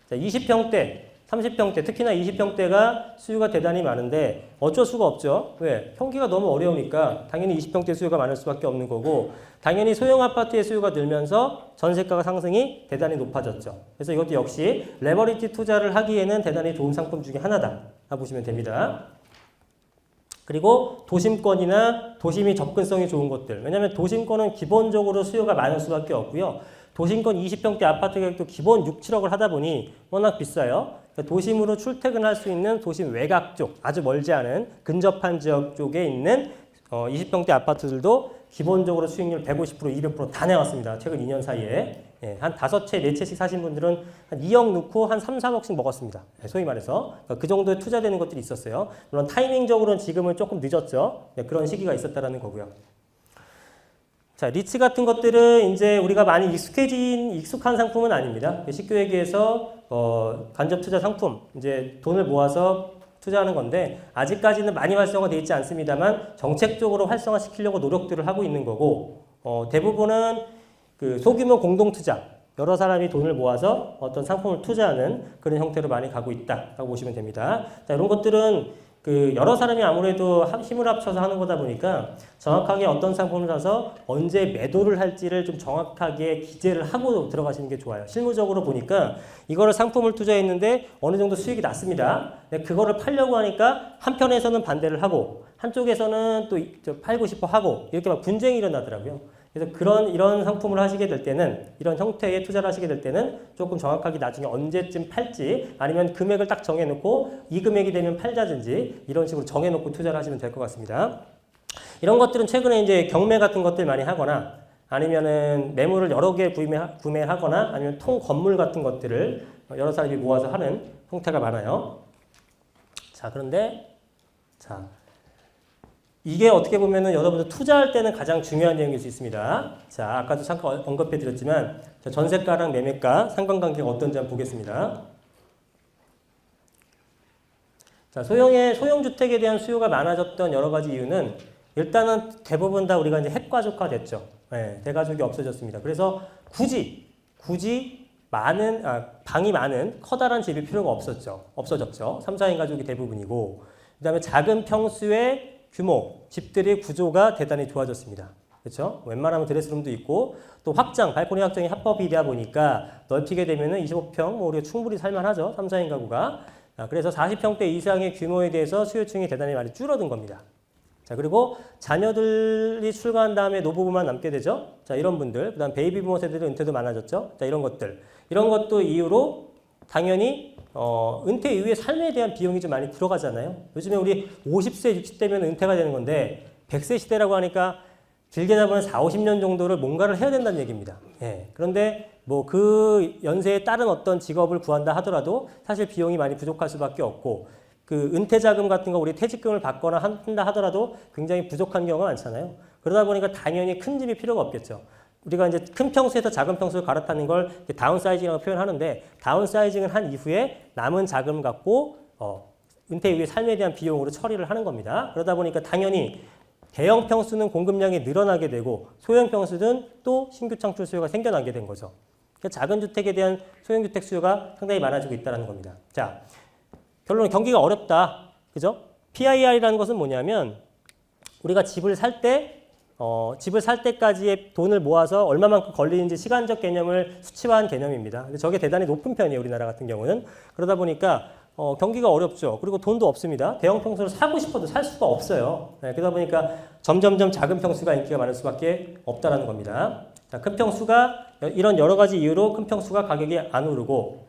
자, 20평대, 30평대, 특히나 20평대가 수요가 대단히 많은데 어쩔 수가 없죠. 왜? 평기가 너무 어려우니까 당연히 20평대 수요가 많을 수밖에 없는 거고 당연히 소형 아파트의 수요가 늘면서 전세가가 상승이 대단히 높아졌죠. 그래서 이것도 역시 레버리지 투자를 하기에는 대단히 좋은 상품 중에 하나다 보시면 됩니다. 그리고 도심권이나 도심이 접근성이 좋은 곳들. 왜냐하면 도심권은 기본적으로 수요가 많을 수밖에 없고요. 도심권 20평대 아파트 가격도 기본 6, 7억을 하다 보니 워낙 비싸요. 도심으로 출퇴근할 수 있는 도심 외곽 쪽, 아주 멀지 않은 근접한 지역 쪽에 있는 20평대 아파트들도 기본적으로 수익률 150%, 200% 다 내왔습니다. 최근 2년 사이에. 예, 한 5채, 4채씩 사신 분들은 한 2억 넣고 한 3, 4억씩 먹었습니다. 예, 소위 말해서. 그 정도에 투자되는 것들이 있었어요. 물론 타이밍적으로는 지금은 조금 늦었죠. 네, 그런 시기가 있었다는 거고요. 자, 리츠 같은 것들은 이제 우리가 많이 익숙한 상품은 아닙니다. 쉽게 얘기해서 간접 투자 상품, 이제 돈을 모아서 투자하는 건데 아직까지는 많이 활성화되어 있지 않습니다만 정책적으로 활성화시키려고 노력들을 하고 있는 거고 대부분은 그 소규모 공동 투자, 여러 사람이 돈을 모아서 어떤 상품을 투자하는 그런 형태로 많이 가고 있다라고 보시면 됩니다. 자, 이런 것들은 그 여러 사람이 아무래도 힘을 합쳐서 하는 거다 보니까 정확하게 어떤 상품을 사서 언제 매도를 할지를 좀 정확하게 기재를 하고 들어가시는 게 좋아요. 실무적으로 보니까 이거를 상품을 투자했는데 어느 정도 수익이 났습니다. 그거를 팔려고 하니까 한편에서는 반대를 하고 한쪽에서는 또 팔고 싶어 하고 이렇게 막 분쟁이 일어나더라고요. 그래서 이런 상품을 하시게 될 때는 이런 형태의 투자를 하시게 될 때는 조금 정확하게 나중에 언제쯤 팔지 아니면 금액을 딱 정해놓고 이 금액이 되면 팔자든지 이런 식으로 정해놓고 투자를 하시면 될 것 같습니다. 이런 것들은 최근에 이제 경매 같은 것들 많이 하거나 아니면은 매물을 여러 개 구매하거나 아니면 통 건물 같은 것들을 여러 사람이 모아서 하는 형태가 많아요. 자, 그런데 이게 어떻게 보면은 여러분들 투자할 때는 가장 중요한 내용일 수 있습니다. 자, 아까도 잠깐 언급해 드렸지만 전세가랑 매매가 상관관계가 어떤지 한번 보겠습니다. 자, 소형 주택에 대한 수요가 많아졌던 여러 가지 이유는 일단은 대부분 다 우리가 이제 핵가족화 됐죠. 네, 대가족이 없어졌습니다. 그래서 굳이 방이 많은 커다란 집이 필요가 없어졌죠. 3, 4인 가족이 대부분이고, 그다음에 작은 평수의 규모, 집들의 구조가 대단히 좋아졌습니다. 그렇죠? 웬만하면 드레스룸도 있고, 또 발코니 확장이 합법이다 보니까 넓히게 되면은 25평, 뭐 우리가 충분히 살만하죠. 3, 4인 가구가. 그래서 40평대 이상의 규모에 대해서 수요층이 대단히 많이 줄어든 겁니다. 자, 그리고 자녀들이 출가한 다음에 노부부만 남게 되죠. 자, 이런 분들, 그다음 베이비 부모 세대들 은퇴도 많아졌죠. 자, 이런 것도 이유로 당연히 은퇴 이후의 삶에 대한 비용이 좀 많이 들어가잖아요. 요즘에 우리 50세, 60대면 은퇴가 되는 건데 100세 시대라고 하니까 길게 잡으면 4, 50년 정도를 뭔가를 해야 된다는 얘기입니다. 예. 그런데 뭐 그 연세에 따른 어떤 직업을 구한다 하더라도 사실 비용이 많이 부족할 수밖에 없고, 그 은퇴 자금 같은 거 우리 퇴직금을 받거나 한다 하더라도 굉장히 부족한 경우가 많잖아요. 그러다 보니까 당연히 큰 집이 필요가 없겠죠. 우리가 이제 큰 평수에서 작은 평수를 갈아타는 걸 다운사이징이라고 표현하는데, 다운사이징을 한 이후에 남은 자금 갖고 은퇴 이후의 삶에 대한 비용으로 처리를 하는 겁니다. 그러다 보니까 당연히 대형 평수는 공급량이 늘어나게 되고 소형 평수는 또 신규 창출 수요가 생겨나게 된 거죠. 그러니까 작은 주택에 대한 소형 주택 수요가 상당히 많아지고 있다는 겁니다. 자, 결론은 경기가 어렵다. 그죠? PIR이라는 것은 뭐냐면 우리가 집을 살 때까지의 돈을 모아서 얼마만큼 걸리는지 시간적 개념을 수치화한 개념입니다. 근데 저게 대단히 높은 편이에요, 우리나라 같은 경우는. 그러다 보니까 경기가 어렵죠. 그리고 돈도 없습니다. 대형 평수를 사고 싶어도 살 수가 없어요. 네, 그러다 보니까 점점점 작은 평수가 인기가 많을 수밖에 없다라는 겁니다. 자, 큰 평수가 이런 여러 가지 이유로 큰 평수가 가격이 안 오르고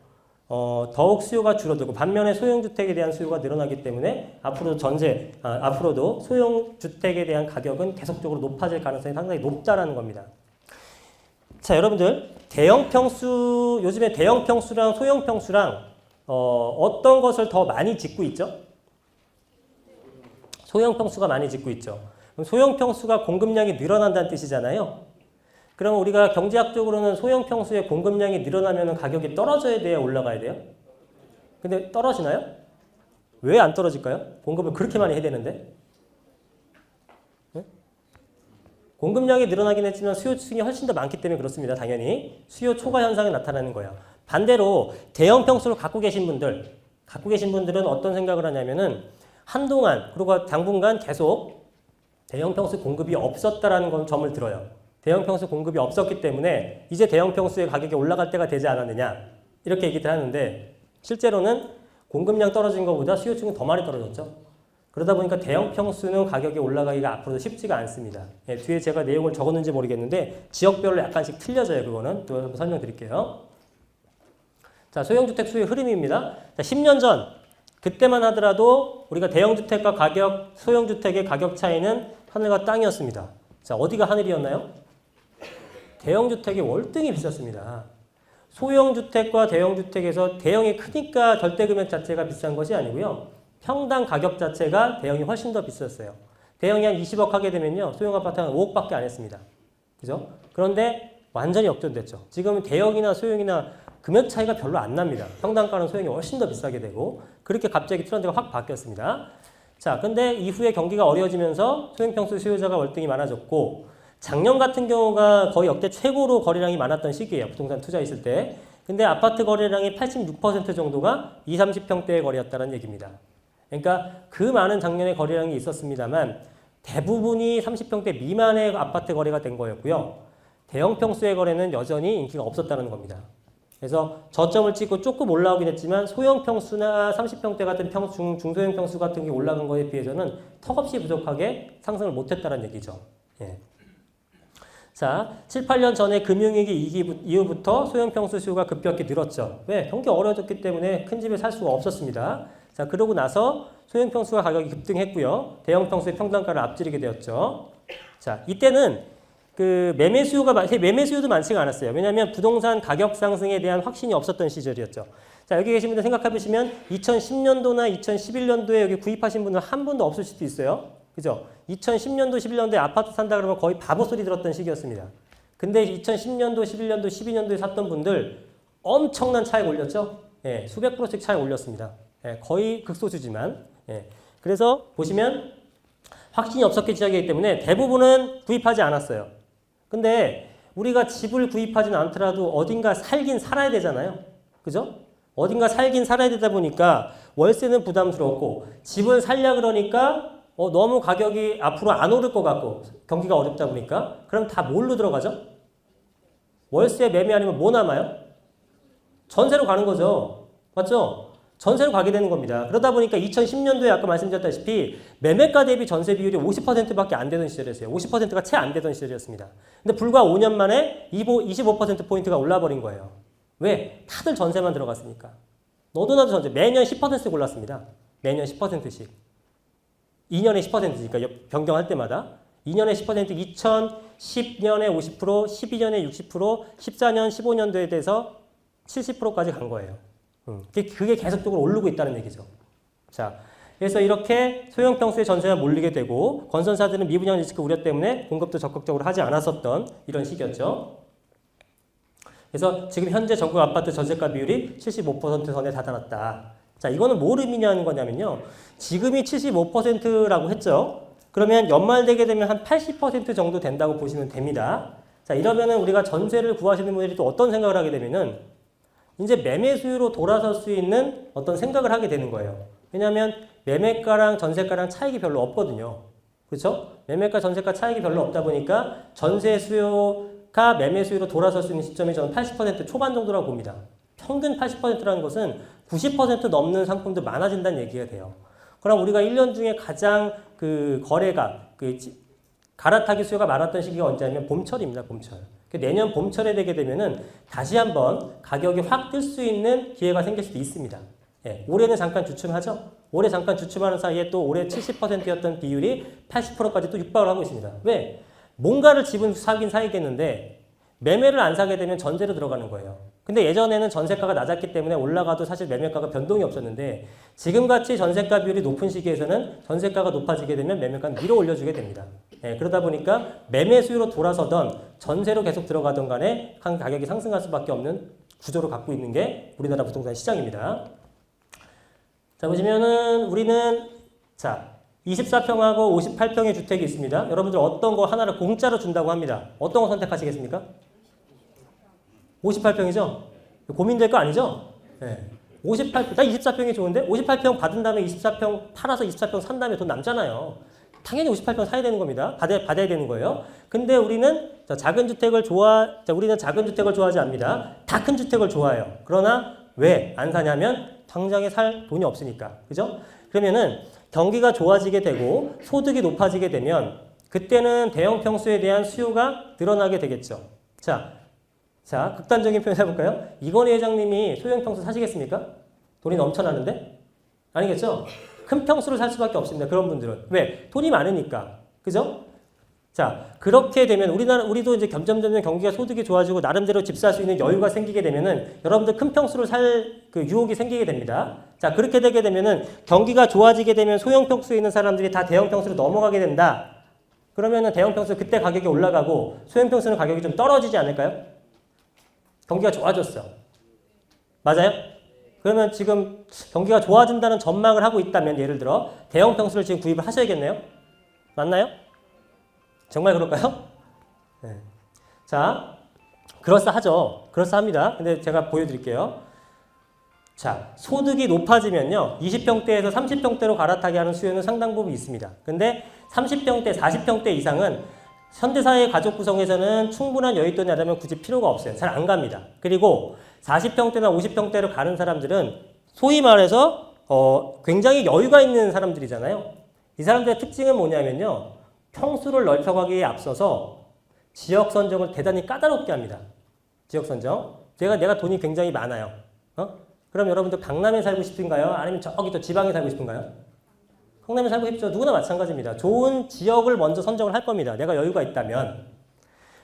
더욱 수요가 줄어들고, 반면에 소형주택에 대한 수요가 늘어나기 때문에 앞으로도 소형주택에 대한 가격은 계속적으로 높아질 가능성이 상당히 높다라는 겁니다. 자, 여러분들 요즘에 대형 평수랑 소형 평수랑 어떤 것을 더 많이 짓고 있죠? 소형 평수가 많이 짓고 있죠. 그럼 소형 평수가 공급량이 늘어난다는 뜻이잖아요. 그럼 우리가 경제학적으로는 소형 평수의 공급량이 늘어나면 가격이 떨어져야 돼요? 올라가야 돼요? 근데 떨어지나요? 왜 안 떨어질까요? 공급을 그렇게 많이 해야 되는데? 네? 공급량이 늘어나긴 했지만 수요층이 훨씬 더 많기 때문에 그렇습니다. 당연히. 수요 초과 현상이 나타나는 거예요. 반대로 대형 평수를 갖고 계신 분들은 어떤 생각을 하냐면은 한동안 그리고 당분간 계속 대형 평수 공급이 없었다라는 점을 들어요. 대형 평수 공급이 없었기 때문에 이제 대형 평수의 가격이 올라갈 때가 되지 않았느냐 이렇게 얘기를 하는데, 실제로는 공급량 떨어진 것보다 수요층은 더 많이 떨어졌죠. 그러다 보니까 대형 평수는 가격이 올라가기가 앞으로도 쉽지가 않습니다. 예, 뒤에 제가 내용을 적었는지 모르겠는데 지역별로 약간씩 틀려져요. 그거는 또 한번 설명드릴게요. 자, 소형주택 수요 흐름입니다. 자, 10년 전 그때만 하더라도 우리가 대형주택과 소형주택의 가격 차이는 하늘과 땅이었습니다. 자, 어디가 하늘이었나요? 대형주택이 월등히 비쌌습니다. 소형주택과 대형주택에서 대형이 크니까 절대금액 자체가 비싼 것이 아니고요. 평당 가격 자체가 대형이 훨씬 더 비쌌어요. 대형이 한 20억 하게 되면요, 소형 아파트는 5억밖에 안 했습니다. 그죠? 그런데 완전히 역전됐죠. 지금 대형이나 소형이나 금액 차이가 별로 안 납니다. 평당가는 소형이 훨씬 더 비싸게 되고, 그렇게 갑자기 트렌드가 확 바뀌었습니다. 자, 근데 이후에 경기가 어려워지면서 소형 평수 수요자가 월등히 많아졌고, 작년 같은 경우가 거의 역대 최고로 거래량이 많았던 시기예요. 부동산 투자했을 때. 근데 아파트 거래량이 86% 정도가 20, 30평대의 거래였다는 얘기입니다. 그러니까 그 많은 작년에 거래량이 있었습니다만 대부분이 30평대 미만의 아파트 거래가 된 거였고요. 대형 평수의 거래는 여전히 인기가 없었다는 겁니다. 그래서 저점을 찍고 조금 올라오긴 했지만 소형 평수나 30평대 같은 중소형 평수 같은 게 올라간 거에 비해서는 턱없이 부족하게 상승을 못했다는 얘기죠. 예. 자, 7, 8년 전에 금융위기 이후부터 소형 평수 수요가 급격히 늘었죠. 왜? 경기 어려워졌기 때문에 큰 집을 살 수가 없었습니다. 자, 그러고 나서 소형 평수가 가격이 급등했고요. 대형 평수의 평당가를 앞지르게 되었죠. 자, 이때는 매매 수요도 많지가 않았어요. 왜냐하면 부동산 가격 상승에 대한 확신이 없었던 시절이었죠. 자, 여기 계신 분들 생각해 보시면 2010년도나 2011년도에 여기 구입하신 분들 한 분도 없을 수도 있어요. 그죠? 2010년도, 11년도에 아파트 산다 그러면 거의 바보 소리 들었던 시기였습니다. 근데 2010년도, 11년도, 12년도에 샀던 분들 엄청난 차익 올렸죠? 예, 수백 프로씩 차익 올렸습니다. 예, 거의 극소수지만. 예. 그래서 보시면 확신이 없었기 시작이기 때문에 대부분은 구입하지 않았어요. 근데 우리가 집을 구입하진 않더라도 어딘가 살긴 살아야 되잖아요. 그죠? 어딘가 살긴 살아야 되다 보니까 월세는 부담스럽고 집을 살려 그러니까 너무 가격이 앞으로 안 오를 것 같고 경기가 어렵다 보니까 그럼 다 뭘로 들어가죠? 월세 매매 아니면 뭐 남아요? 전세로 가는 거죠. 맞죠? 전세로 가게 되는 겁니다. 그러다 보니까 2010년도에 아까 말씀드렸다시피 매매가 대비 전세 비율이 50%밖에 안 되던 시절이었어요. 50%가 채 안 되던 시절이었습니다. 근데 불과 5년 만에 25%포인트가 올라버린 거예요. 왜? 다들 전세만 들어갔으니까. 너도 나도 전세. 매년 10%씩 올랐습니다. 매년 10%씩. 2년에 10%니까 변경할 때마다. 2년에 10%, 2010년에 50%, 12년에 60%, 14년, 15년도에 대해서 70%까지 간 거예요. 그게 계속적으로 오르고 있다는 얘기죠. 자, 그래서 이렇게 소형 평수의 전세가 몰리게 되고 건설사들은 미분양 리스크 우려 때문에 공급도 적극적으로 하지 않았었던 이런 시기였죠. 그래서 지금 현재 전국 아파트 전세가 비율이 75% 선에 다다랐다. 자, 이거는 뭘 의미하는 거냐면요. 지금이 75%라고 했죠. 그러면 연말 되게 되면 한 80% 정도 된다고 보시면 됩니다. 자, 이러면은 우리가 전세를 구하시는 분들이 또 어떤 생각을 하게 되면은 이제 매매 수요로 돌아설 수 있는 어떤 생각을 하게 되는 거예요. 왜냐하면 매매가랑 전세가랑 차익이 별로 없거든요. 그렇죠? 매매가 전세가 차익이 별로 없다 보니까 전세 수요가 매매 수요로 돌아설 수 있는 시점이 저는 80% 초반 정도라고 봅니다. 평균 80%라는 것은 90% 넘는 상품도 많아진다는 얘기가 돼요. 그럼 우리가 1년 중에 가장 그 거래가 갈아타기 수요가 많았던 시기가 언제냐면 봄철입니다. 봄철. 내년 봄철에 되게 되면은 다시 한번 가격이 확 뜰 수 있는 기회가 생길 수도 있습니다. 예, 올해는 잠깐 주춤하죠. 올해 잠깐 주춤하는 사이에 또 올해 70%였던 비율이 80%까지 또 육박을 하고 있습니다. 왜? 뭔가를 집은 사긴 사야겠는데 매매를 안 사게 되면 전세로 들어가는 거예요. 근데 예전에는 전세가가 낮았기 때문에 올라가도 사실 매매가가 변동이 없었는데 지금같이 전세가 비율이 높은 시기에서는 전세가가 높아지게 되면 매매가는 밀어 올려주게 됩니다. 예, 그러다 보니까 매매 수요로 돌아서던 전세로 계속 들어가던 간에 한 가격이 상승할 수밖에 없는 구조를 갖고 있는 게 우리나라 부동산 시장입니다. 자, 보시면은 우리는 자 24평하고 58평의 주택이 있습니다. 여러분들 어떤 거 하나를 공짜로 준다고 합니다. 어떤 거 선택하시겠습니까? 58평이죠? 고민될 거 아니죠? 네. 58평, 나 24평이 좋은데 58평 받은 다음에 24평 팔아서 24평 산 다음에 돈 남잖아요. 당연히 58평 사야 되는 겁니다. 받아야 되는 거예요. 근데 우리는 작은 주택을 우리는 작은 주택을 좋아하지 않습니다. 다 큰 주택을 좋아해요. 그러나 왜 안 사냐면 당장에 살 돈이 없으니까. 그죠? 그러면은 경기가 좋아지게 되고 소득이 높아지게 되면 그때는 대형 평수에 대한 수요가 늘어나게 되겠죠. 자, 극단적인 표현 해볼까요? 이건희 회장님이 소형 평수 사시겠습니까? 돈이 넘쳐나는데? 아니겠죠? 큰 평수를 살 수밖에 없습니다. 그런 분들은. 왜? 돈이 많으니까. 그죠? 자, 그렇게 되면 우리도 이제 점점 경기가 소득이 좋아지고 나름대로 집 살 수 있는 여유가 생기게 되면은 여러분들 큰 평수를 살 그 유혹이 생기게 됩니다. 자, 그렇게 되게 되면은 경기가 좋아지게 되면 소형 평수에 있는 사람들이 다 대형 평수로 넘어가게 된다. 그러면은 대형 평수 그때 가격이 올라가고 소형 평수는 가격이 좀 떨어지지 않을까요? 경기가 좋아졌어. 맞아요? 그러면 지금 경기가 좋아진다는 전망을 하고 있다면 예를 들어 대형 평수를 지금 구입을 하셔야겠네요. 맞나요? 정말 그럴까요? 네. 자, 그럴싸하죠. 그럴싸합니다. 근데 제가 보여드릴게요. 자, 소득이 높아지면요. 20평대에서 30평대로 갈아타게 하는 수요는 상당 부분 있습니다. 근데 30평대, 40평대 이상은 현대사회 가족 구성에서는 충분한 여윳돈이 나다면 굳이 필요가 없어요. 잘 안 갑니다. 그리고 40평대나 50평대로 가는 사람들은 소위 말해서 굉장히 여유가 있는 사람들이잖아요. 이 사람들의 특징은 뭐냐면요. 평수를 넓혀가기에 앞서서 지역 선정을 대단히 까다롭게 합니다. 지역 선정. 내가 돈이 굉장히 많아요. 그럼 여러분들 강남에 살고 싶은가요? 아니면 저기 또 지방에 살고 싶은가요? 강남에 살고 싶죠. 누구나 마찬가지입니다. 좋은 지역을 먼저 선정을 할 겁니다. 내가 여유가 있다면.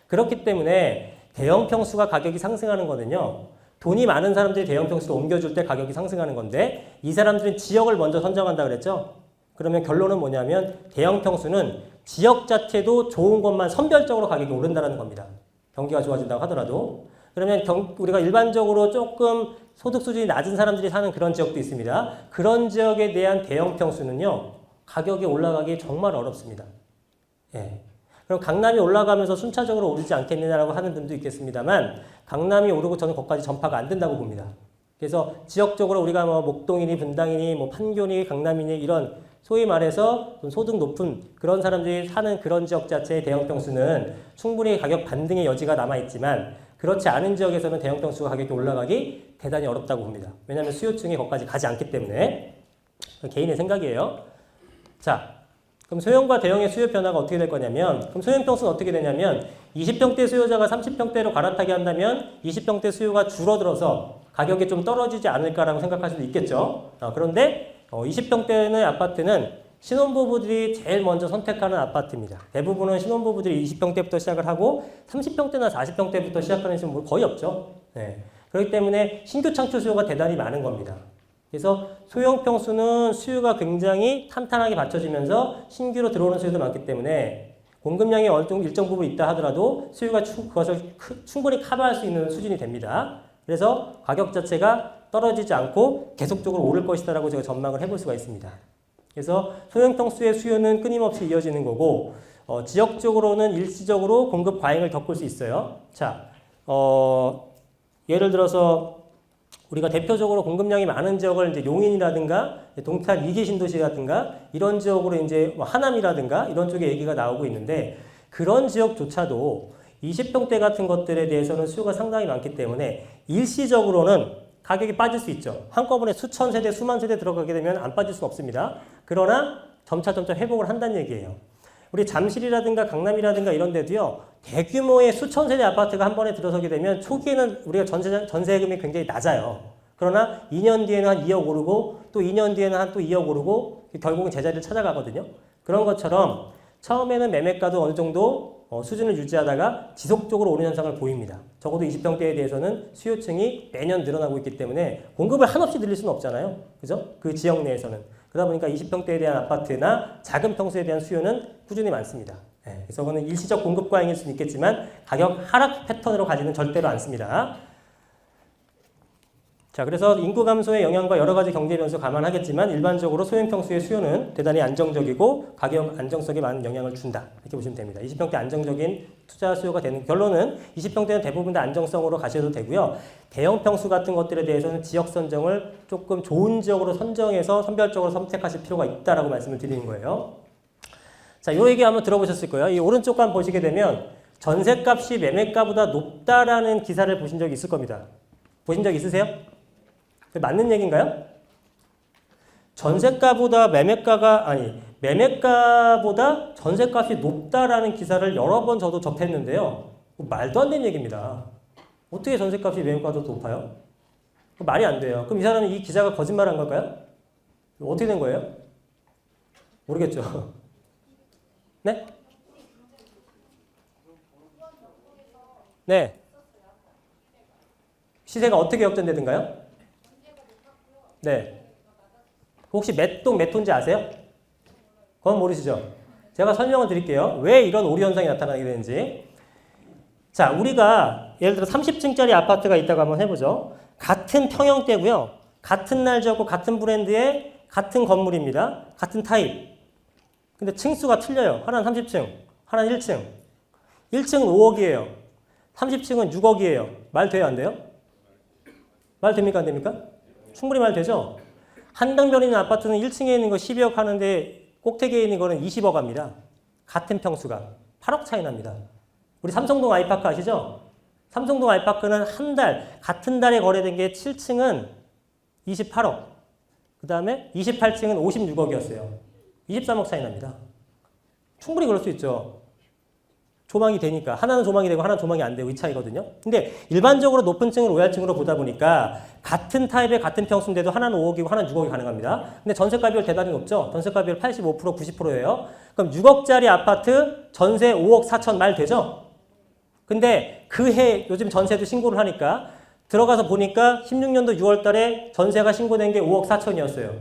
그렇기 때문에 대형 평수가 가격이 상승하는 거는요. 돈이 많은 사람들이 대형 평수로 옮겨줄 때 가격이 상승하는 건데 이 사람들은 지역을 먼저 선정한다 그랬죠. 그러면 결론은 뭐냐면 대형 평수는 지역 자체도 좋은 것만 선별적으로 가격이 오른다는 겁니다. 경기가 좋아진다고 하더라도. 그러면 우리가 일반적으로 조금 소득 수준이 낮은 사람들이 사는 그런 지역도 있습니다. 그런 지역에 대한 대형 평수는요. 가격이 올라가기 정말 어렵습니다. 예. 그럼 강남이 올라가면서 순차적으로 오르지 않겠느냐라고 하는 분도 있겠습니다만 강남이 오르고 저는 거기까지 전파가 안 된다고 봅니다. 그래서 지역적으로 우리가 뭐 목동이니 분당이니 뭐 판교니 강남이니 이런 소위 말해서 좀 소득 높은 그런 사람들이 사는 그런 지역 자체의 대형 평수는 충분히 가격 반등의 여지가 남아있지만 그렇지 않은 지역에서는 대형 평수 가격이 올라가기 대단히 어렵다고 봅니다. 왜냐하면 수요층이 거기까지 가지 않기 때문에. 개인의 생각이에요. 자, 그럼 소형과 대형의 수요 변화가 어떻게 될 거냐면 그럼 소형 평수는 어떻게 되냐면 20평대 수요자가 30평대로 갈아타게 한다면 20평대 수요가 줄어들어서 가격이 좀 떨어지지 않을까라고 생각할 수도 있겠죠. 그런데 20평대의 아파트는 신혼부부들이 제일 먼저 선택하는 아파트입니다. 대부분은 신혼부부들이 20평대부터 시작을 하고 30평대나 40평대부터 시작하는 집은 거의 없죠. 네. 그렇기 때문에 신규 창출 수요가 대단히 많은 겁니다. 그래서 소형 평수는 수요가 굉장히 탄탄하게 받쳐지면서 신규로 들어오는 수요도 많기 때문에 공급량이 어느 정도 일정 부분 있다 하더라도 수요가 그것을 충분히 커버할 수 있는 수준이 됩니다. 그래서 가격 자체가 떨어지지 않고 계속적으로 오를 것이다라고 제가 전망을 해볼 수가 있습니다. 그래서 소형 평수의 수요는 끊임없이 이어지는 거고 지역적으로는 일시적으로 공급 과잉을 겪을 수 있어요. 자, 예를 들어서 우리가 대표적으로 공급량이 많은 지역을 이제 용인이라든가 동탄 2기 신도시라든가 이런 지역으로 이제 하남이라든가 이런 쪽에 얘기가 나오고 있는데 그런 지역조차도 20평대 같은 것들에 대해서는 수요가 상당히 많기 때문에 일시적으로는 가격이 빠질 수 있죠. 한꺼번에 수천 세대, 수만 세대 들어가게 되면 안 빠질 수는 없습니다. 그러나 점차 회복을 한다는 얘기예요. 우리 잠실이라든가 강남이라든가 이런 데도요. 대규모의 수천 세대 아파트가 한 번에 들어서게 되면 초기에는 우리가 전세금이 굉장히 낮아요. 그러나 2년 뒤에는 한 2억 오르고 또 2년 뒤에는 한 또 2억 오르고 결국은 제자리를 찾아가거든요. 그런 것처럼 처음에는 매매가도 어느 정도 수준을 유지하다가 지속적으로 오르는 현상을 보입니다. 적어도 20평대에 대해서는 수요층이 매년 늘어나고 있기 때문에 공급을 한없이 늘릴 수는 없잖아요. 그죠? 그 지역 내에서는. 그러다 보니까 20평대에 대한 아파트나 작은 평수에 대한 수요는 꾸준히 많습니다. 그래서 그거는 일시적 공급 과잉일 수는 있겠지만 가격 하락 패턴으로 가지는 절대로 않습니다. 자, 그래서 인구 감소의 영향과 여러 가지 경제 변수 감안하겠지만 일반적으로 소형 평수의 수요는 대단히 안정적이고 가격 안정성에 많은 영향을 준다. 이렇게 보시면 됩니다. 20평대 안정적인 투자 수요가 되는 결론은 20평대는 대부분 다 안정성으로 가셔도 되고요. 대형 평수 같은 것들에 대해서는 지역 선정을 조금 좋은 지역으로 선정해서 선별적으로 선택하실 필요가 있다라고 말씀을 드리는 거예요. 자, 이 얘기 한번 들어보셨을 거예요. 이 오른쪽 간 보시게 되면 전셋값이 매매가보다 높다라는 기사를 보신 적이 있을 겁니다. 보신 적 있으세요? 맞는 얘기인가요? 전세가보다 매매가보다 전세값이 높다라는 기사를 여러 번 저도 접했는데요. 말도 안 되는 얘기입니다. 어떻게 전세값이 매매가보다 높아요? 말이 안 돼요. 그럼 이 사람은 이 기자가 거짓말한 걸까요? 어떻게 된 거예요? 모르겠죠. 네? 네. 시세가 어떻게 역전되든가요? 네. 혹시 몇 톤지 아세요? 그건 모르시죠? 제가 설명을 드릴게요. 왜 이런 오류 현상이 나타나게 되는지. 자, 우리가 예를 들어 30층짜리 아파트가 있다고 한번 해보죠. 같은 평형대고요. 같은 날 지었고 같은 브랜드의 같은 건물입니다. 같은 타입. 근데 층수가 틀려요. 하나는 30층, 하나는 1층. 1층은 5억이에요. 30층은 6억이에요. 말 돼요, 안 돼요? 말 됩니까, 안 됩니까? 충분히 말 되죠? 한강변에 있는 아파트는 1층에 있는 거 12억 하는데 꼭대기에 있는 거는 20억 합니다. 같은 평수가. 8억 차이 납니다. 우리 삼성동 아이파크 아시죠? 삼성동 아이파크는 같은 달에 거래된 게 7층은 28억. 그 다음에 28층은 56억이었어요. 23억 차이 납니다. 충분히 그럴 수 있죠. 조망이 되니까. 하나는 조망이 되고 하나는 조망이 안 되고 이 차이거든요. 근데 일반적으로 높은 층을 로얄층으로 보다 보니까 같은 타입의 같은 평수인데도 하나는 5억이고 하나는 6억이 가능합니다. 근데 전세가 비율 대단히 높죠. 전세가 비율 85%, 90%예요. 그럼 6억짜리 아파트 전세 5억 4천 말 되죠? 근데 그 해 요즘 전세도 신고를 하니까 들어가서 보니까 16년도 6월 달에 전세가 신고된 게 5억 4천이었어요.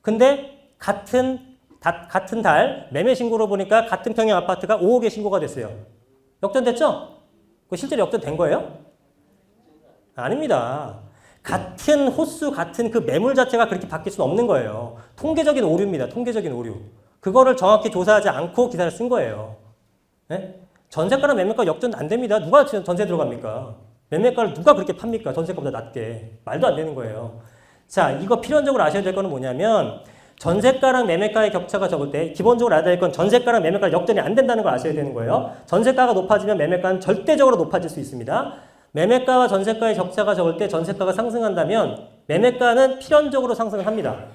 근데 같은 달 매매 신고로 보니까 같은 평형 아파트가 5억에 신고가 됐어요. 역전됐죠? 그 실제로 역전된 거예요? 아닙니다. 같은 호수, 같은 그 매물 자체가 그렇게 바뀔 수는 없는 거예요. 통계적인 오류입니다. 통계적인 오류. 그거를 정확히 조사하지 않고 기사를 쓴 거예요. 예? 전세가랑 매매가 역전 안 됩니다. 누가 전세 들어갑니까? 매매가를 누가 그렇게 팝니까? 전세가보다 낮게. 말도 안 되는 거예요. 자, 이거 필연적으로 아셔야 될 거는 뭐냐면 전세가랑 매매가의 격차가 적을 때 기본적으로 알아야 될 건 전세가랑 매매가 역전이 안 된다는 걸 아셔야 되는 거예요. 전세가가 높아지면 매매가는 절대적으로 높아질 수 있습니다. 매매가와 전세가의 격차가 적을 때 전세가가 상승한다면 매매가는 필연적으로 상승을 합니다.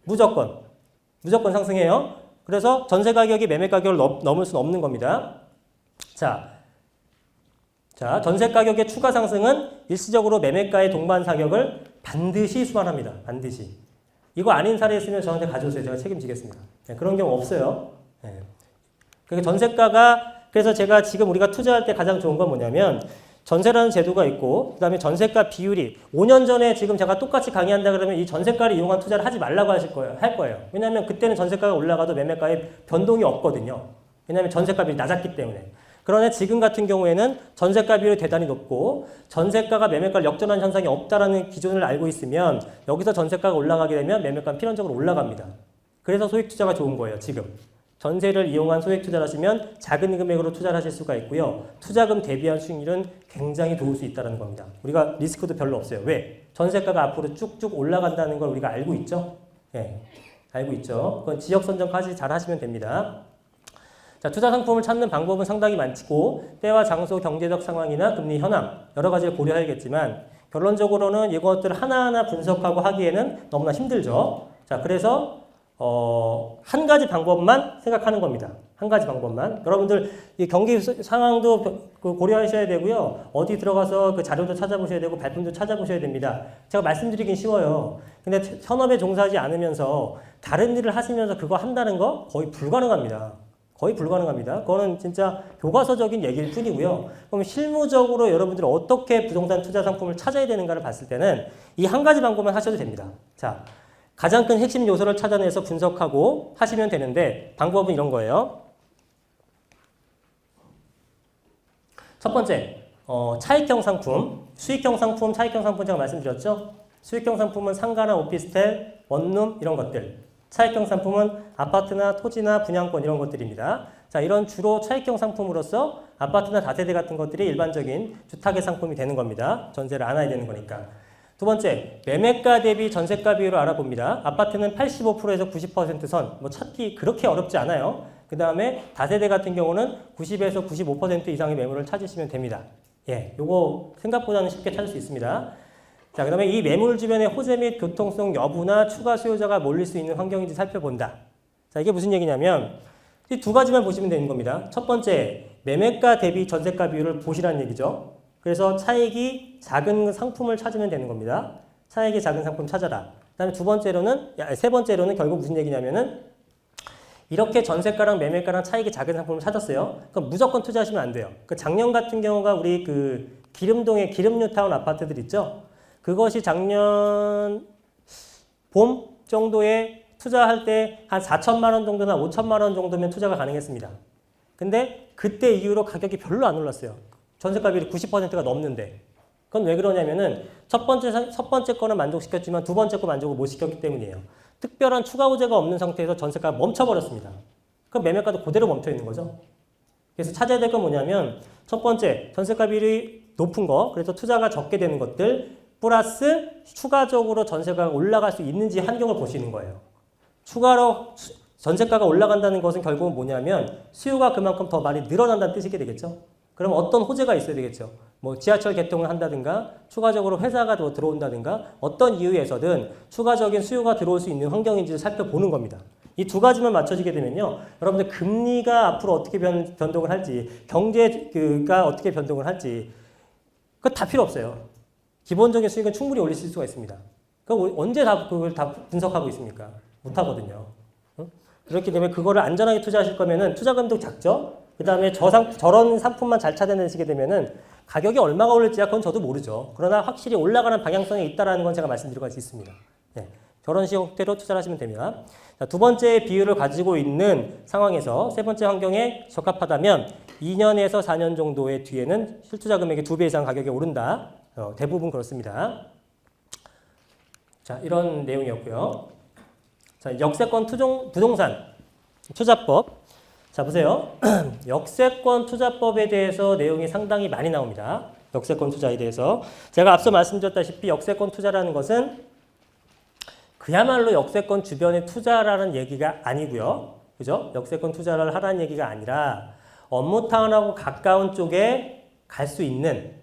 무조건 상승해요. 그래서 전세 가격이 매매 가격을 넘을 수는 없는 겁니다. 자, 전세 가격의 추가 상승은 일시적으로 매매가의 동반 사격을 반드시 수반합니다. 반드시. 이거 아닌 사례 있으면 저한테 가져오세요. 제가 책임지겠습니다. 네, 그런 경우 없어요. 네. 그러니까 전세가가 그래서 제가 지금 우리가 투자할 때 가장 좋은 건 뭐냐면 전세라는 제도가 있고 그다음에 전세가 비율이 5년 전에 지금 제가 똑같이 강의한다 그러면 이 전세가를 이용한 투자를 하지 말라고 할 거예요. 왜냐하면 그때는 전세가가 올라가도 매매가에 변동이 없거든요. 왜냐하면 전세가 비율이 낮았기 때문에. 그러나 지금 같은 경우에는 전세가 비율이 대단히 높고 전세가가 매매가를 역전하는 현상이 없다라는 기준을 알고 있으면 여기서 전세가가 올라가게 되면 매매가는 필연적으로 올라갑니다. 그래서 소액 투자가 좋은 거예요. 지금. 전세를 이용한 소액 투자를 하시면 작은 금액으로 투자를 하실 수가 있고요. 투자금 대비한 수익률은 굉장히 좋을 수 있다는 겁니다. 우리가 리스크도 별로 없어요. 왜? 전세가가 앞으로 쭉쭉 올라간다는 걸 우리가 알고 있죠? 네, 알고 있죠. 그건 지역 선정까지 잘 하시면 됩니다. 자, 투자 상품을 찾는 방법은 상당히 많고 때와 장소, 경제적 상황이나 금리 현황 여러 가지를 고려해야겠지만 결론적으로는 이것들을 하나하나 분석하고 하기에는 너무나 힘들죠. 자, 그래서 한 가지 방법만 생각하는 겁니다. 한 가지 방법만. 여러분들 이 경기 상황도 고려하셔야 되고요. 어디 들어가서 그 자료도 찾아보셔야 되고 발품도 찾아보셔야 됩니다. 제가 말씀드리긴 쉬워요. 근데 현업에 종사하지 않으면서 다른 일을 하시면서 그거 한다는 거 거의 불가능합니다. 거의 불가능합니다. 그거는 진짜 교과서적인 얘기일 뿐이고요. 그럼 실무적으로 여러분들이 어떻게 부동산 투자 상품을 찾아야 되는가를 봤을 때는 이 한 가지 방법만 하셔도 됩니다. 자, 가장 큰 핵심 요소를 찾아내서 분석하고 하시면 되는데 방법은 이런 거예요. 첫 번째, 차익형 상품, 수익형 상품, 차익형 상품 제가 말씀드렸죠. 수익형 상품은 상가나 오피스텔, 원룸 이런 것들. 차익형 상품은 아파트나 토지나 분양권 이런 것들입니다. 자, 이런 주로 차익형 상품으로서 아파트나 다세대 같은 것들이 일반적인 주택의 상품이 되는 겁니다. 전세를 안아야 되는 거니까. 두 번째, 매매가 대비 전세가 비율을 알아봅니다. 아파트는 85%에서 90% 선, 뭐 찾기 그렇게 어렵지 않아요. 그 다음에 다세대 같은 경우는 90에서 95% 이상의 매물을 찾으시면 됩니다. 예, 요거 생각보다는 쉽게 찾을 수 있습니다. 자, 그 다음에 이 매물 주변의 호재 및 교통성 여부나 추가 수요자가 몰릴 수 있는 환경인지 살펴본다. 자, 이게 무슨 얘기냐면 이 두 가지만 보시면 되는 겁니다. 첫 번째, 매매가 대비 전세가 비율을 보시라는 얘기죠. 그래서 차익이 작은 상품을 찾으면 되는 겁니다. 차익이 작은 상품 찾아라. 그다음에 세 번째로는 결국 무슨 얘기냐면은 이렇게 전세가랑 매매가랑 차익이 작은 상품을 찾았어요. 그럼 무조건 투자하시면 안 돼요. 그 작년 같은 경우가 우리 그 기름동의 기름뉴타운 아파트들 있죠. 그것이 작년 봄 정도에 투자할 때 한 4천만 원 정도나 5천만 원 정도면 투자가 가능했습니다. 근데 그때 이후로 가격이 별로 안 올랐어요. 전세가 비율이 90%가 넘는데. 그건 왜 그러냐면은 첫 번째 거는 만족시켰지만 두 번째 거 만족을 못 시켰기 때문이에요. 특별한 추가 호재가 없는 상태에서 전세가가 멈춰버렸습니다. 그럼 매매가도 그대로 멈춰 있는 거죠. 그래서 찾아야 될 건 뭐냐면 첫 번째, 전세가 비율이 높은 거, 그래서 투자가 적게 되는 것들 플러스 추가적으로 전세가가 올라갈 수 있는지 환경을 보시는 거예요. 추가로 전세가가 올라간다는 것은 결국은 뭐냐면 수요가 그만큼 더 많이 늘어난다는 뜻이게 되겠죠. 그럼 어떤 호재가 있어야 되겠죠. 뭐 지하철 개통을 한다든가 추가적으로 회사가 더 들어온다든가 어떤 이유에서든 추가적인 수요가 들어올 수 있는 환경인지를 살펴보는 겁니다. 이 두 가지만 맞춰지게 되면요. 여러분들 금리가 앞으로 어떻게 변동을 할지 경제가 어떻게 변동을 할지 그거 다 필요 없어요. 기본적인 수익은 충분히 올리실 수가 있습니다. 그럼 언제 그걸 다 분석하고 있습니까? 못하거든요. 그렇기 때문에 그거를 안전하게 투자하실 거면은 투자금도 작죠? 그 다음에 저런 상품만 잘 찾아내시게 되면은 가격이 얼마가 오를지야 그건 저도 모르죠. 그러나 확실히 올라가는 방향성이 있다는 건 제가 말씀드릴 수 있습니다. 네, 저런 형태로 투자를 하시면 됩니다. 자, 두 번째 비율을 가지고 있는 상황에서 세 번째 환경에 적합하다면 2년에서 4년 정도의 뒤에는 실투자 금액의 2배 이상 가격이 오른다. 대부분 그렇습니다. 자, 이런 내용이었고요. 자, 역세권 부동산 투자법. 자, 보세요. 역세권 투자법에 대해서 내용이 상당히 많이 나옵니다. 역세권 투자에 대해서. 제가 앞서 말씀드렸다시피 역세권 투자라는 것은 그야말로 역세권 주변에 투자라는 얘기가 아니고요. 그죠? 역세권 투자를 하라는 얘기가 아니라 업무타운하고 가까운 쪽에 갈 수 있는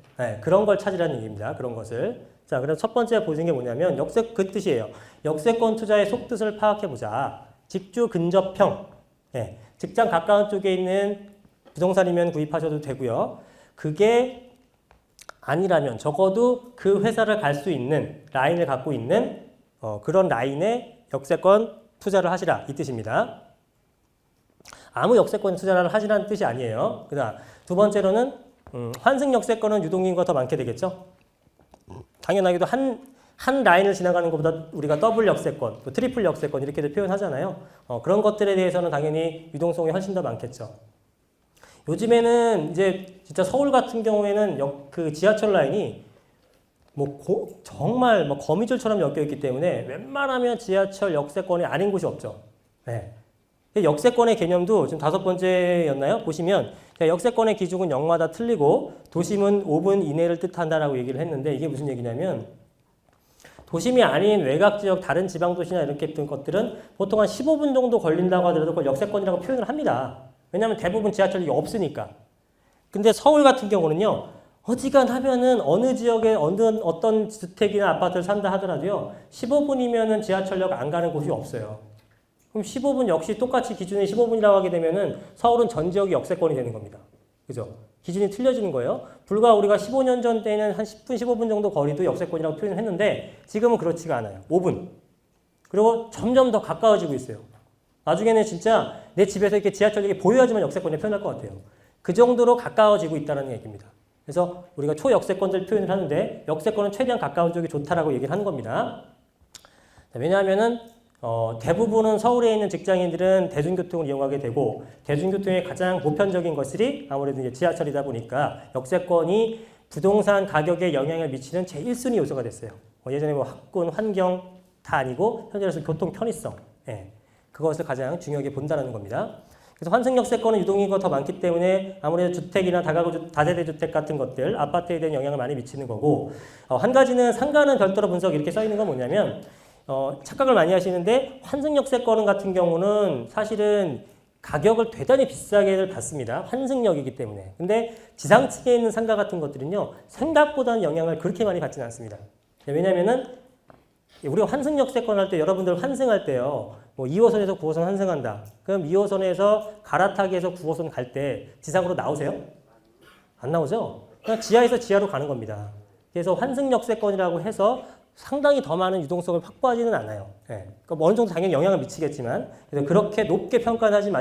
그런 걸 찾으라는 얘기입니다. 그런 것을. 자, 그럼 첫 번째 보시는 게 뭐냐면 그 뜻이에요. 역세권 투자의 속뜻을 파악해보자. 직주 근접형. 직장 가까운 쪽에 있는 부동산이면 구입하셔도 되고요. 그게 아니라면 적어도 그 회사를 갈 수 있는 라인을 갖고 있는 그런 라인에 역세권 투자를 하시라 이 뜻입니다. 아무 역세권 투자를 하시라는 뜻이 아니에요. 그다음 두 번째로는 환승 역세권은 유동인구가 더 많게 되겠죠. 당연하게도 한 라인을 지나가는 것보다 우리가 더블 역세권, 또 트리플 역세권 이렇게도 표현하잖아요. 그런 것들에 대해서는 당연히 유동성이 훨씬 더 많겠죠. 요즘에는 이제 진짜 서울 같은 경우에는 그 지하철 라인이 정말 거미줄처럼 엮여 있기 때문에 웬만하면 지하철 역세권이 아닌 곳이 없죠. 역세권의 개념도 지금 5번째였나요? 보시면 역세권의 기준은 역마다 틀리고 도심은 5분 이내를 뜻한다라고 얘기를 했는데 이게 무슨 얘기냐면 도심이 아닌 외곽 지역 다른 지방 도시나 이렇게 했던 것들은 보통 한 15분 정도 걸린다고 하더라도 그걸 역세권이라고 표현을 합니다. 왜냐하면 대부분 지하철이 없으니까. 근데 서울 같은 경우는요. 어지간하면은 어느 지역에 어떤 주택이나 아파트를 산다 하더라도요. 15분이면은 지하철역 안 가는 곳이 없어요. 그럼 15분 역시 똑같이 기준이 15분이라고 하게 되면은 서울은 전 지역이 역세권이 되는 겁니다. 그죠? 기준이 틀려지는 거예요. 불과 우리가 15년 전 때는 한 10분, 15분 정도 거리도 역세권이라고 표현을 했는데 지금은 그렇지가 않아요. 5분. 그리고 점점 더 가까워지고 있어요. 나중에는 진짜 내 집에서 이렇게 지하철역이 보여야지만 역세권이 표현할 것 같아요. 그 정도로 가까워지고 있다는 얘기입니다. 그래서 우리가 초역세권들 표현을 하는데 역세권은 최대한 가까운 쪽이 좋다라고 얘기를 하는 겁니다. 왜냐하면은 대부분은 서울에 있는 직장인들은 대중교통을 이용하게 되고 대중교통의 가장 보편적인 것이 아무래도 이제 지하철이다 보니까 역세권이 부동산 가격에 영향을 미치는 제1순위 요소가 됐어요. 예전에 학군, 환경 다 아니고 현재로서 교통 편의성 그것을 가장 중요하게 본다는 겁니다. 그래서 환승 역세권은 유동인구가 더 많기 때문에 아무래도 주택이나 다세대 주택 같은 것들 아파트에 대한 영향을 많이 미치는 거고 한 가지는 상가는 별도로 분석 이렇게 써 있는 건 뭐냐면 착각을 많이 하시는데 환승 역세권 같은 경우는 사실은 가격을 대단히 비싸게 받습니다. 환승역이기 때문에. 근데 지상층에 있는 상가 같은 것들은요. 생각보다는 영향을 그렇게 많이 받지는 않습니다. 왜냐면은 우리가 환승 역세권 할 때 여러분들 환승할 때요. 2호선에서 9호선 환승한다. 그럼 2호선에서 갈아타기에서 9호선 갈 때 지상으로 나오세요? 안 나오죠? 그냥 지하에서 지하로 가는 겁니다. 그래서 환승 역세권이라고 해서 상당히 더 많은 유동성을 확보하지는 않아요. 그러니까 어느 정도 당연히 영향을 미치겠지만 그래서 그렇게 높게 평가하지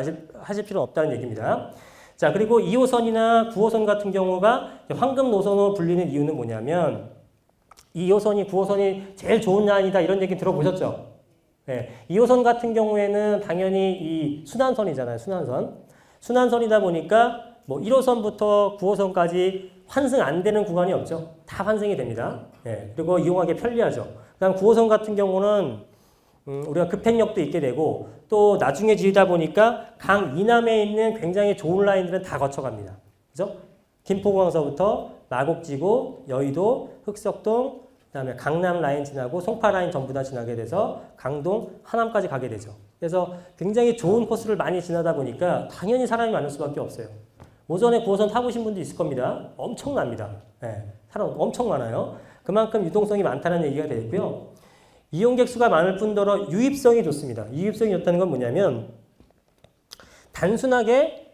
하실 필요는 없다는 얘기입니다. 자, 그리고 2호선이나 9호선 같은 경우가 황금 노선으로 불리는 이유는 뭐냐면 2호선이 9호선이 제일 좋은 라인이다 이런 얘기 들어보셨죠? 2호선 같은 경우에는 당연히 이 순환선이잖아요. 순환선이다 보니까 1호선부터 9호선까지 환승 안 되는 구간이 없죠. 다 환승이 됩니다. 그리고 이용하기 편리하죠. 그다음 9호선 같은 경우는 우리가 급행역도 있게 되고 또 나중에 지으다 보니까 강 이남에 있는 굉장히 좋은 라인들은 다 거쳐갑니다. 그죠? 김포공항서부터 마곡지구, 여의도, 흑석동, 그다음에 강남 라인 지나고 송파 라인 전부 다 지나게 돼서 강동, 하남까지 가게 되죠. 그래서 굉장히 좋은 코스를 많이 지나다 보니까 당연히 사람이 많을 수밖에 없어요. 오전에 9호선 타보신 분도 있을 겁니다. 엄청납니다. 사람 엄청 많아요. 그만큼 유동성이 많다는 얘기가 되겠고요. 이용객 수가 많을 뿐더러 유입성이 좋습니다. 유입성이 좋다는 건 뭐냐면 단순하게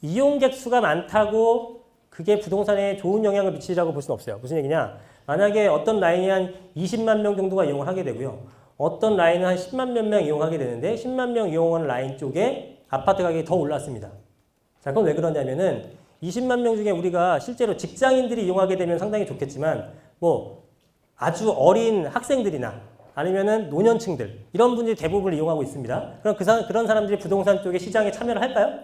이용객 수가 많다고 그게 부동산에 좋은 영향을 미치라고 볼 수는 없어요. 무슨 얘기냐? 만약에 어떤 라인이 한 20만 명 정도가 이용을 하게 되고요. 어떤 라인은 한 10만 몇 명 이용하게 되는데 10만 명 이용하는 라인 쪽에 아파트 가격이 더 올랐습니다. 자, 그건 왜 그러냐면은 20만 명 중에 우리가 실제로 직장인들이 이용하게 되면 상당히 좋겠지만 아주 어린 학생들이나 아니면은 노년층들 이런 분들이 대부분 이용하고 있습니다. 그럼 그런 사람들이 부동산 쪽에 시장에 참여를 할까요?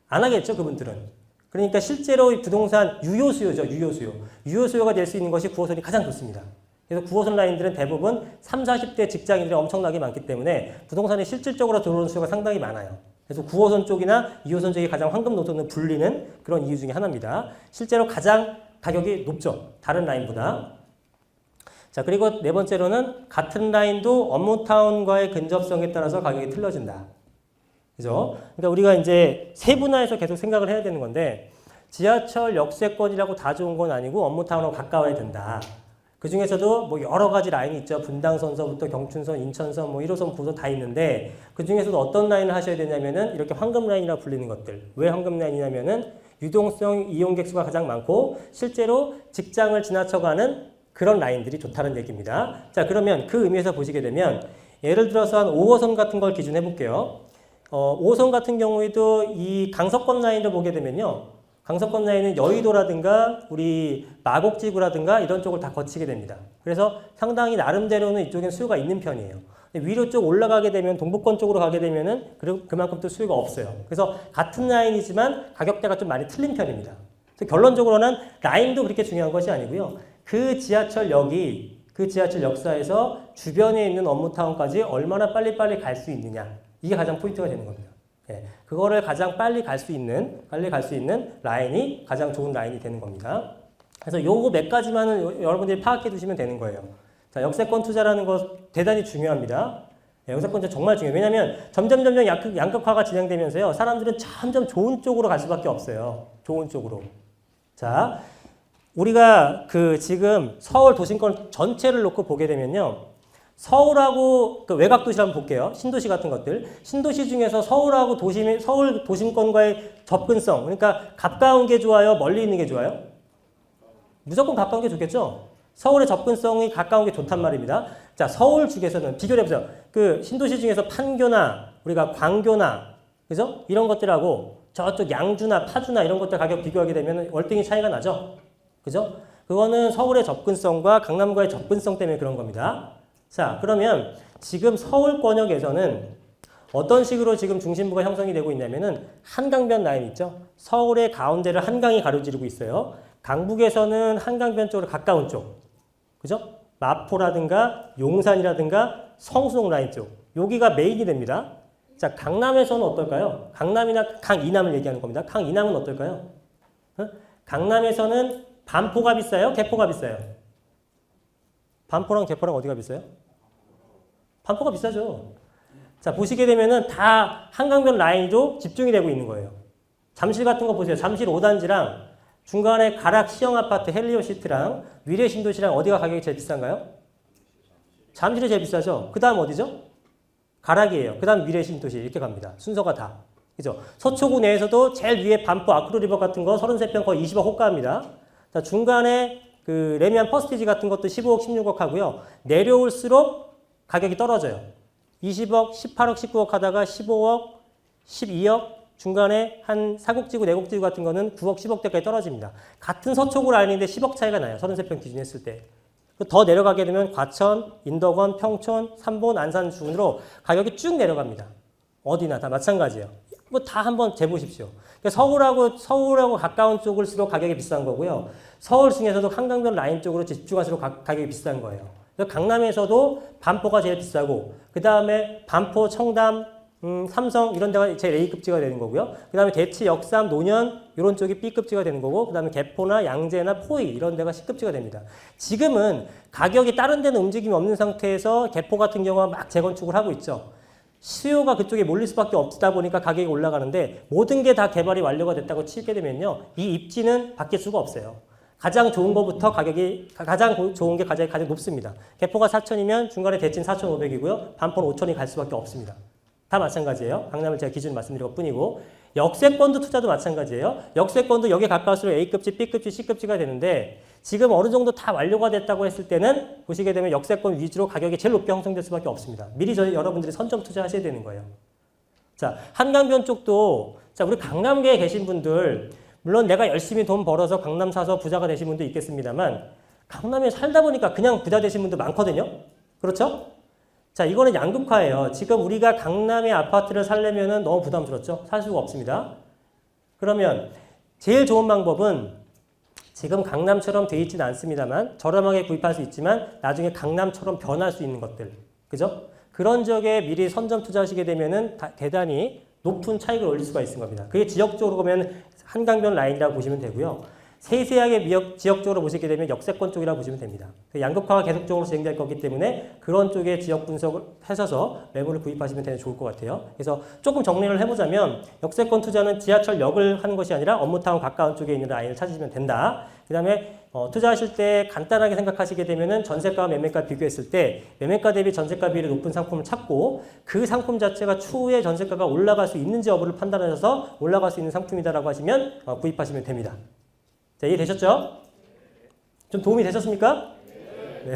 안 하겠죠, 그분들은. 그러니까 실제로 부동산 유효수요죠, 유효수요. 유효수요가 될 수 있는 것이 9호선이 가장 좋습니다. 그래서 9호선 라인들은 대부분 30, 40대 직장인들이 엄청나게 많기 때문에 부동산에 실질적으로 들어오는 수요가 상당히 많아요. 그래서 9호선 쪽이나 2호선 쪽이 가장 황금 노선으로 불리는 그런 이유 중에 하나입니다. 실제로 가장 가격이 높죠. 다른 라인보다. 자, 그리고 네 번째로는 같은 라인도 업무타운과의 근접성에 따라서 가격이 틀려진다. 그죠? 그러니까 우리가 이제 세분화해서 계속 생각을 해야 되는 건데 지하철 역세권이라고 다 좋은 건 아니고 업무타운하고 가까워야 된다. 그 중에서도 뭐 여러 가지 라인이 있죠. 분당선서부터 경춘선, 인천선, 뭐 1호선, 9호선 다 있는데 그 중에서도 어떤 라인을 하셔야 되냐면은 이렇게 황금 라인이라고 불리는 것들. 왜 황금 라인이냐면은 유동성 이용객 수가 가장 많고 실제로 직장을 지나쳐가는 그런 라인들이 좋다는 얘기입니다. 자, 그러면 그 의미에서 보시게 되면 예를 들어서 한 5호선 같은 걸 기준해 볼게요. 5호선 같은 경우에도 이 강서권 라인을 보게 되면요. 강서권 라인은 여의도라든가 우리 마곡지구라든가 이런 쪽을 다 거치게 됩니다. 그래서 상당히 나름대로는 이쪽엔 수요가 있는 편이에요. 위로 쪽 올라가게 되면 동북권 쪽으로 가게 되면은 그만큼 또 수요가 없어요. 그래서 같은 라인이지만 가격대가 좀 많이 틀린 편입니다. 그래서 결론적으로는 라인도 그렇게 중요한 것이 아니고요. 그 지하철역이 그 지하철 역사에서 주변에 있는 업무타운까지 얼마나 빨리빨리 갈 수 있느냐. 이게 가장 포인트가 되는 겁니다. 예, 그거를 가장 빨리 갈 수 있는 라인이 가장 좋은 라인이 되는 겁니다. 그래서 요거 몇 가지만은 여러분들이 파악해 두시면 되는 거예요. 자, 역세권 투자라는 거 대단히 중요합니다. 예, 역세권 투자 정말 중요해요. 왜냐하면 점점 양극화가 진행되면서요. 사람들은 점점 좋은 쪽으로 갈 수밖에 없어요. 좋은 쪽으로. 자, 우리가 그 지금 서울 도심권 전체를 놓고 보게 되면요. 서울하고 그 외곽 도시 한번 볼게요. 신도시 같은 것들. 신도시 중에서 서울 도심권과의 접근성. 그러니까 가까운 게 좋아요? 멀리 있는 게 좋아요? 무조건 가까운 게 좋겠죠? 서울의 접근성이 가까운 게 좋단 말입니다. 자, 서울 중에서는 비교를 해보세요. 그 신도시 중에서 판교나 우리가 광교나 그죠? 이런 것들하고 저쪽 양주나 파주나 이런 것들 가격 비교하게 되면 월등히 차이가 나죠? 그죠? 그거는 서울의 접근성과 강남과의 접근성 때문에 그런 겁니다. 자, 그러면 지금 서울권역에서는 어떤 식으로 지금 중심부가 형성이 되고 있냐면은 한강변 라인 있죠? 서울의 가운데를 한강이 가로지르고 있어요. 강북에서는 한강변 쪽으로 가까운 쪽. 그죠? 마포라든가 용산이라든가 성수동 라인 쪽. 여기가 메인이 됩니다. 자, 강남에서는 어떨까요? 강남이나 강이남을 얘기하는 겁니다. 강이남은 어떨까요? 강남에서는 반포가 비싸요? 개포가 비싸요? 반포랑 개포랑 어디가 비싸요? 반포가 비싸죠. 자, 보시게 되면은 다 한강변 라인도 집중이 되고 있는 거예요. 잠실 같은 거 보세요. 잠실 5단지랑 중간에 가락 시형 아파트 헬리오시티랑 위례 신도시랑 어디가 가격이 제일 비싼가요? 잠실이 제일 비싸죠. 그 다음 어디죠? 가락이에요. 그 다음 위례 신도시 이렇게 갑니다. 순서가 다. 그죠? 서초구 내에서도 제일 위에 반포 아크로리버 같은 거 33평 거의 20억 호가입니다. 자, 중간에 그 레미안 퍼스티지 같은 것도 15억, 16억 하고요. 내려올수록 가격이 떨어져요. 20억, 18억, 19억 하다가 15억, 12억, 중간에 한 사곡지구, 내곡지구 같은 거는 9억, 10억대까지 떨어집니다. 같은 서초구 라인인데 10억 차이가 나요. 33평 기준 했을 때. 더 내려가게 되면 과천, 인덕원, 평촌, 삼본, 안산 중으로 가격이 쭉 내려갑니다. 어디나 다 마찬가지예요. 뭐 다 한번 재보십시오. 그러니까 서울하고 가까운 쪽을수록 가격이 비싼 거고요. 서울 중에서도 한강변 라인 쪽으로 집중할수록 가격이 비싼 거예요. 강남에서도 반포가 제일 비싸고 그 다음에 반포, 청담, 삼성 이런 데가 제일 A급지가 되는 거고요. 그 다음에 대치, 역삼, 노년 이런 쪽이 B급지가 되는 거고 그 다음에 개포나 양재나 포이 이런 데가 C급지가 됩니다. 지금은 가격이 다른 데는 움직임이 없는 상태에서 개포 같은 경우는 막 재건축을 하고 있죠. 수요가 그쪽에 몰릴 수밖에 없다 보니까 가격이 올라가는데 모든 게 다 개발이 완료가 됐다고 치게 되면요. 이 입지는 바뀔 수가 없어요. 가장 좋은 것부터 가장 좋은 게 가장 높습니다. 개포가 4,000이면 중간에 대치는 4,500이고요. 반포는 5,000이 갈 수밖에 없습니다. 다 마찬가지예요. 강남을 제가 기준 말씀드린 것 뿐이고 역세권도 투자도 마찬가지예요. 역세권도 여기에 가까울수록 A급지, B급지, C급지가 되는데 지금 어느 정도 다 완료가 됐다고 했을 때는 보시게 되면 역세권 위주로 가격이 제일 높게 형성될 수밖에 없습니다. 미리 여러분들이 선점 투자하셔야 되는 거예요. 자, 한강변 쪽도 자, 우리 강남계에 계신 분들 물론 내가 열심히 돈 벌어서 강남 사서 부자가 되신 분도 있겠습니다만 강남에 살다 보니까 그냥 부자 되신 분도 많거든요. 그렇죠? 자, 이거는 양극화예요. 지금 우리가 강남의 아파트를 살려면 너무 부담스럽죠? 살 수가 없습니다. 그러면 제일 좋은 방법은 지금 강남처럼 돼 있지는 않습니다만 저렴하게 구입할 수 있지만 나중에 강남처럼 변할 수 있는 것들. 그죠? 그런 지역에 미리 선점 투자하시게 되면은 대단히 높은 차익을 올릴 수가 있는 겁니다. 그게 지역적으로 보면 한강변 라인이라고 보시면 되고요. 세세하게 지역적으로 보시게 되면 역세권 쪽이라고 보시면 됩니다. 양극화가 계속적으로 진행될 거기 때문에 그런 쪽에 지역 분석을 하셔서 매물을 구입하시면 되는 좋을 것 같아요. 그래서 조금 정리를 해보자면 역세권 투자는 지하철역을 하는 것이 아니라 업무타운 가까운 쪽에 있는 라인을 찾으시면 된다. 그 다음에 투자하실 때 간단하게 생각하시게 되면은 전세가와 매매가 비교했을 때 매매가 대비 전세가 비율이 높은 상품을 찾고 그 상품 자체가 추후에 전세가가 올라갈 수 있는지 여부를 판단하셔서 올라갈 수 있는 상품이다라고 하시면 구입하시면 됩니다. 자, 이해되셨죠? 좀 도움이 되셨습니까? 네.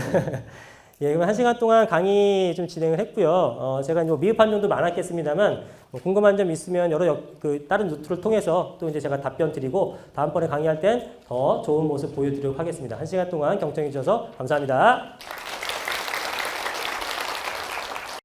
예, 그럼 1시간 동안 강의 좀 진행을 했고요. 제가 미흡한 점도 많았겠습니다만 궁금한 점 있으면 여러 다른 루트를 통해서 또 이제 제가 답변 드리고 다음번에 강의할 땐 더 좋은 모습 보여드리도록 하겠습니다. 1시간 동안 경청해 주셔서 감사합니다.